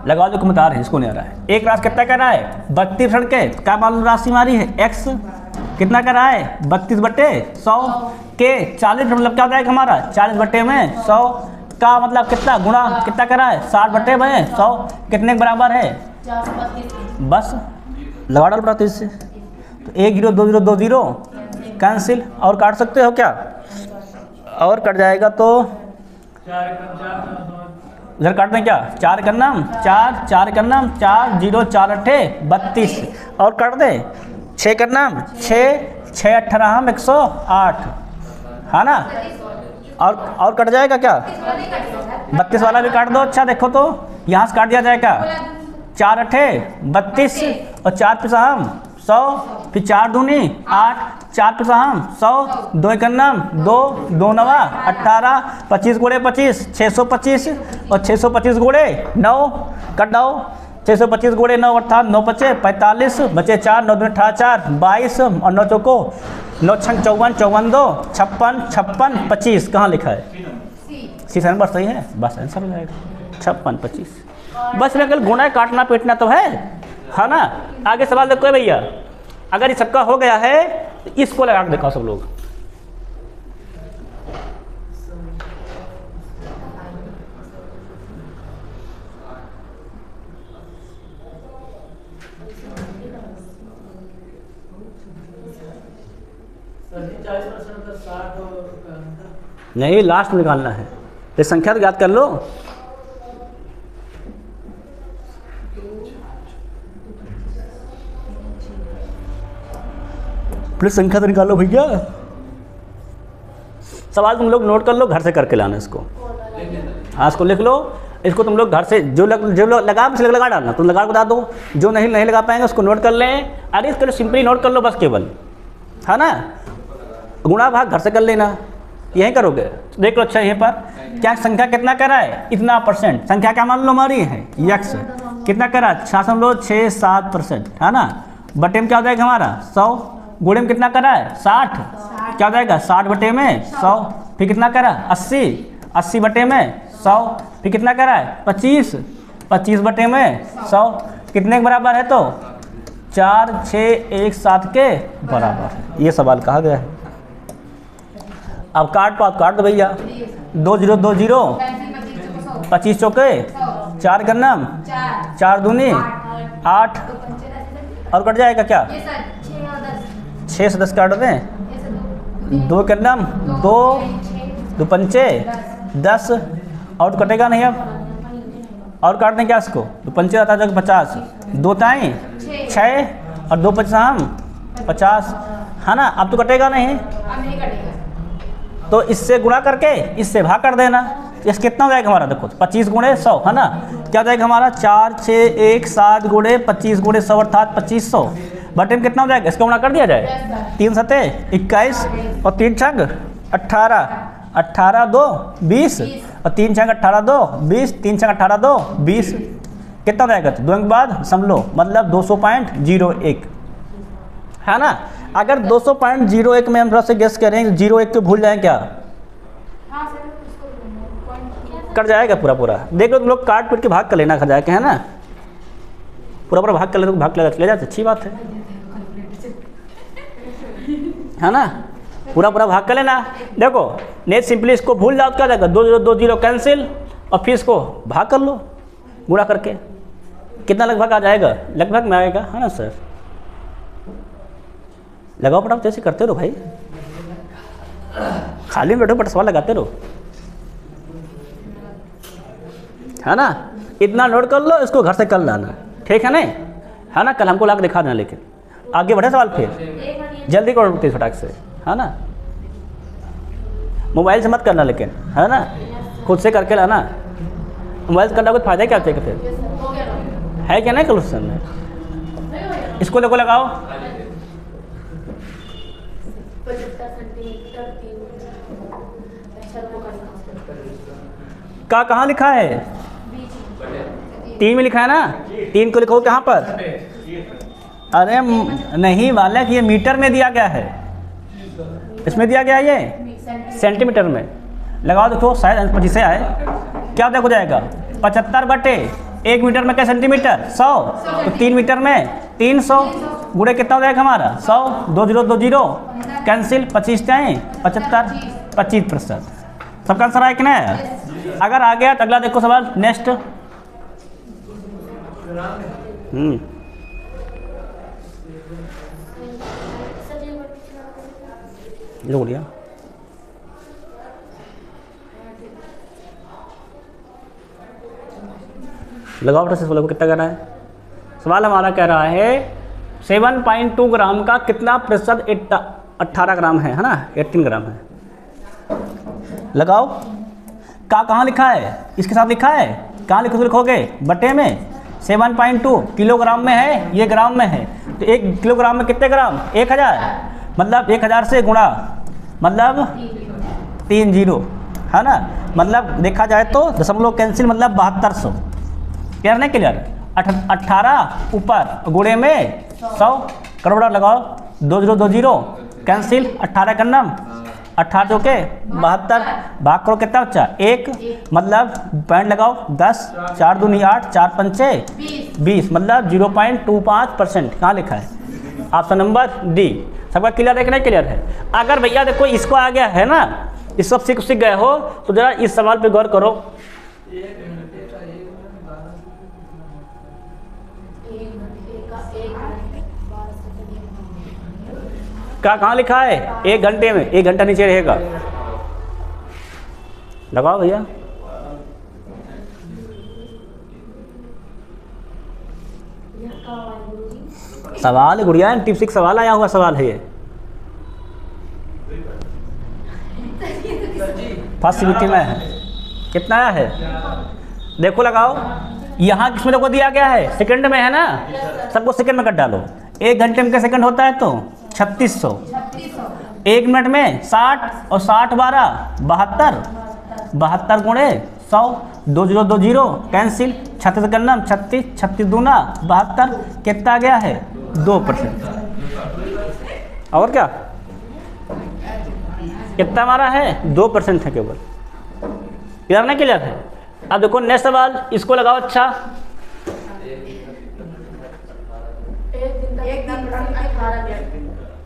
लगाओ जो कमेंट आ रहे हैं, इसको नहीं आ रहा है। एक राशि कितना कर रहा है 32% के, क्या मान लो राशि हमारी है x, कितना कर रहा है 32 बटे 100 के 40, मतलब क्या हो जाएगा हमारा 40 बटे में 100 का मतलब कितना गुणा, कितना कर रहा है 60 बटे में 100 कितने के बराबर है, बस लगा डाल पड़ा इससे। तो 1 0 2 0 2 0 कैंसिल, और काट सकते हो क्या, और कट जाएगा तो इधर काट दें क्या, 4 करना 4 4 करना 4 0 4 8 32, और काट दें 6 करना 6 6 18 हम 108, है ना। और कट जाएगा क्या 32 वाला भी काट दो। अच्छा देखो तो यहाँ से काट दिया जाएगा, 4 8 32, और 4 पिसा हम 100, फिर 4 दूनी 8, 4 पिसा हम 100, 2 एक नाम 2 2 नवा 18, 25 गुणे 25 625, और 625 गुणे 9 कट दो, 625 गुणे 9 अर्थात 9 बचे 45, बचे 4 9 2 4 22, और 9 चौको 9 6 54 54 2 56 56 25, कहाँ लिखा है सी नंबर सही है, बस आंसर हो जाएगा 56 25। बस केवल गुणा काटना पीटना तो है ना। आगे सवाल देखो भैया, अगर इस सबका हो गया है तो इसको लगा के देखो सब लोग। नहीं, लास्ट में निकालना है। ये संख्या तो याद कर लो। प्लीज संख्या तो निकालो भैया। सवाल तुम लोग नोट कर लो, घर से करके लाना इसको। हाँ, इसको लिख लो। इसको तुम लोग घर से जो लगा बस लगा डालना, तुम लगा बता दो। जो नहीं लगा पाएंगे उसको नोट कर लें। अरे इसके लिए सिंपली नोट कर लो बस केवल, है ना। गुणा भाग घर से कर लेना, यही करोगे। देख लो अच्छा, यहीं पर क्या संख्या कितना करा है, इतना परसेंट। संख्या क्या मान लो हमारी है यक्स, कितना करा 6.67%, है ना। बटे में क्या हो जाएगा हमारा 100, गुणे में कितना करा है 60, क्या हो जाएगा 60 बटे में 100। फिर कितना करा 80, 80 बटे में 100। फिर कितना करा है 25, 25 बटे में 100। कितने के बराबर है तो 4, 6, 1, 7 के बराबर है। ये सवाल कहा गया है। अब काट दो भैया। 2 0 2 0, 25 चौके 4 गन्नम 4 दूनी 8, और कट जाएगा क्या 6 से 10 काट दें। 2 गन्नम 2 2 पंचे 10, और कटेगा नहीं अब। और काट दें क्या इसको, 2 पंचे आता है 50, 2 ताई 6 और 2 55 50, है ना। अब तो कटेगा नहीं, तो इससे गुणा करके इससे भाग कर देना। इस कितना हो जाएगा हमारा, देखो 25 गुणे 100, है ना। क्या हो जाएगा हमारा 4, 6, 1, 7 गुणे 25 गुणे 100 अर्थात 2500। बटे में कितना हो जाएगा, इसका गुणा कर दिया जाए। 3 सते 21 और 3 छंग 18, 18 2 20 और 3 छंग 18 2 20, 3 छंग 18 2 20। कितना हो जाएगा, तो 2 के बाद समझ मतलब 200.01, है ना। अगर 200.01 में हम थोड़ा सा गेस करें, 01 को भूल जाएं क्या, कट जाएगा पूरा। देख लो तुम लोग, काट पीट के भाग कर लेना, खा जाके, है ना। पूरा भाग कर ले तो भाग ले जाते, अच्छी बात है ना। पूरा भाग कर लेना। देखो नेट सिंपली इसको भूल जाओ, क्या जाएगा 2 0 2 0 कैंसिल, और फिर इसको भाग कर लो गुणा करके। कितना लगभग आ जाएगा, लगभग में आएगा, है ना सर। लगाओ फटाफट, जैसे करते रहो भाई, खाली में बैठो बट सवाल लगाते रहो, है ना। इतना नोट कर लो, इसको घर से कर लाना, ठीक है नहीं, है ना। कल हमको ला के दिखा देना, लेकिन आगे बढ़े सवाल फिर जल्दी करो तेज फटाक से, है ना। मोबाइल से मत करना लेकिन, है ना, खुद से करके लाना। मोबाइल से करना कुछ फायदा क्या चाहिए फिर, है क्या नहीं क्वेश्चन में। इसको देखो लगाओ, का कहाँ लिखा है, 3 में लिखा है ना। 3 को लिखो कहाँ पर, अरे नहीं बालक, ये मीटर में दिया गया है, इसमें दिया गया है, ये सेंटीमीटर में। लगाओ देखो शायद 25 से आए, क्या हो जाएगा 75 बटे 1 मीटर में क्या सेंटीमीटर 100, तो 3 मीटर में 300 गुणे कितना हो जाएगा हमारा 100। 2 0 2 0 कैंसिल, 25 टाइम 75, 25%। सबका आंसर आया कि नहीं आया। अगर आ गया तो अगला देखो सवाल नेक्स्ट। बोलिए, लगाओ से सवाल को कितना कर रहा है। सवाल हमारा कह रहा है 7.2 ग्राम का कितना प्रतिशत 18 ग्राम है ना, 18 ग्राम है। लगाओ, का कहाँ लिखा है, इसके साथ लिखा है, कहाँ लिखोगे बटे में। 7.2 किलोग्राम में है, ये ग्राम में है, तो 1 किलोग्राम में कितने ग्राम 1000, मतलब 1000 से गुणा, मतलब 30, है ना। मतलब देखा जाए तो दशमलव कैंसिल, मतलब 7200। क्लियर नहीं क्लियर। 18 ऊपर गुणे में 100, करोड़ लगाओ। 2 0 2 0 कैंसिल, 18 गन्नम 18 चौके 72, भाग करो कितना बच्चा 1, मतलब पॉइंट लगाओ 10, 4 दूनी 8, 4 पंचे 20, मतलब 0.25%। कहाँ लिखा है, ऑप्शन नंबर डी। सबका क्लियर है कि नहीं क्लियर है। अगर भैया देखो इसको आ गया है ना, इस सब सीख गए हो, तो जरा इस सवाल पे गौर करो। कहाँ लिखा है? 1 घंटे में, 1 घंटा नीचे रहेगा। लगाओ भैया। सवाल गुड़िया टिप 6 सवाल आया हुआ सवाल है ये। फर्स्ट सीबीटी में है। कितना आया है? देखो लगाओ। यहाँ किसमें देखो दिया गया है? सेकंड में है ना, सबको सेकंड में कट डालो। 1 घंटे में क्या सेकंड होता है? तो 3600। 1 मिनट में 60 और 60 12 72, 72 गुणे 100, 2020 कैंसिल, 36 गन्नम 36, 36 दूना 72, कितना आ गया है? 2%। और क्या कितना हमारा है? 2% है केवल। क्लियर ना क्लियर है? अब देखो नेक्स्ट सवाल, इसको लगाओ। अच्छा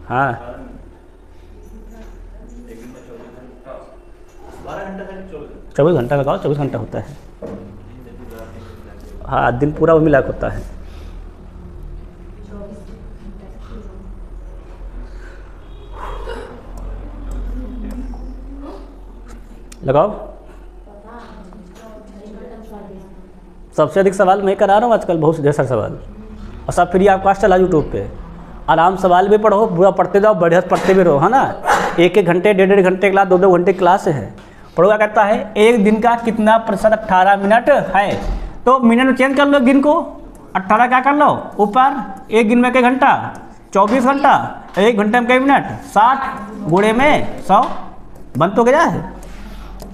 हाँ 24 घंटा लगाओ। 24 घंटा होता है। हाँ दिन पूरा वो मिलाक होता है। लगाओ। सबसे अधिक सवाल मैं करा रहा हूँ आजकल, बहुत ढेर सारे सवाल। और सब फ्री आप क्लास चला यूट्यूब पे, आराम सवाल भी पढ़ो, पूरा पढ़ते जाओ, बढ़िया पढ़ते भी रहो, है ना। 1-1 घंटे 1.5 घंटे क्लास, 2-2 घंटे क्लास है। पढ़ो क्या कहता है? 1 दिन का कितना प्रतिशत 18 मिनट है? तो मिनट में चेंज कर लो, गिन को 18 क्या कर लो ऊपर। 1 दिन में कई घंटा? 24 घंटा। 1 घंटे में कई मिनट? 60 गुणे में 100, बन तो गया है।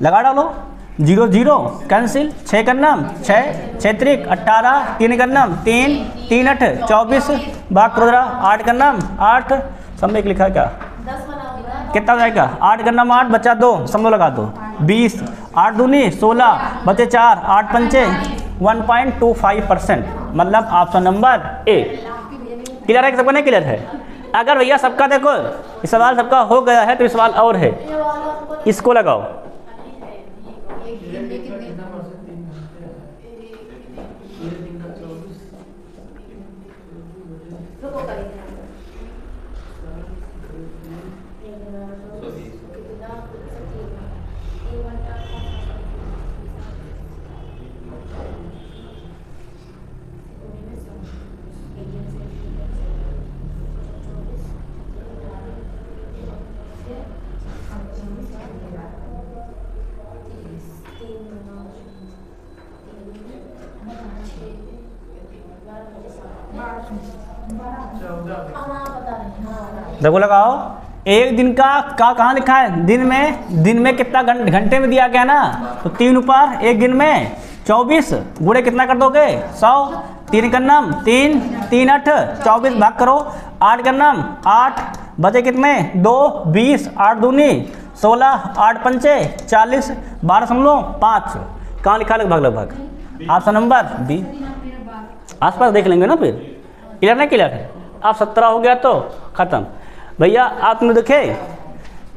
लगा डालो। 0 0 कैंसिल, 6 गन्नम 6, 6 त्रिक 18, 3 गन्नम 3, 3 8 24, भाग करो जरा। 8 गन्नम 8, सब में एक लिखा है क्या? कितना हो जाएगा? 8 गन्नम 8 बचा 2, सब लगा दो 20, 8 दूनी 16 बचे 4, 8 पंचे 1.25%, मतलब ऑप्शन नंबर ए। क्लियर है कि सबका नहीं क्लियर है? अगर भैया सबका देखो इस सवाल सबका हो गया है तो इस सवाल और है, इसको लगाओ। देखो लगाओ। 1 दिन का कहाँ लिखा है? दिन में कितना घंटे में दिया गया ना, तो 3 ऊपर 1 दिन में 24 गुणे कितना कर दोगे? 100, 3 गन्नम 3, 3 8 24, भाग करो। 8 गन्नम 8 बचे कितने? 2, 20, 8 दूनी 16, 8 पंचे 40, 12.5। कहाँ लिखा लगभग? Option number B. आसपास देख लेंगे ना फिर। क्लियर नहीं क्लियर है? आप 17 हो गया तो ख़त्म। भैया आपने देखे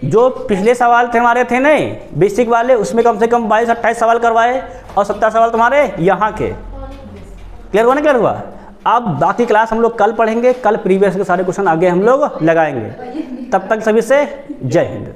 जो पिछले सवाल थे हमारे थे नहीं बेसिक वाले, उसमें कम से कम 22-28 सवाल करवाए और 70 सवाल तुम्हारे यहाँ के। क्लियर हुआ ना? क्लियर हुआ? अब बाकी क्लास हम लोग कल पढ़ेंगे। कल प्रीवियस के सारे क्वेश्चन आगे हम लोग लगाएंगे। तब तक सभी से जय हिंद।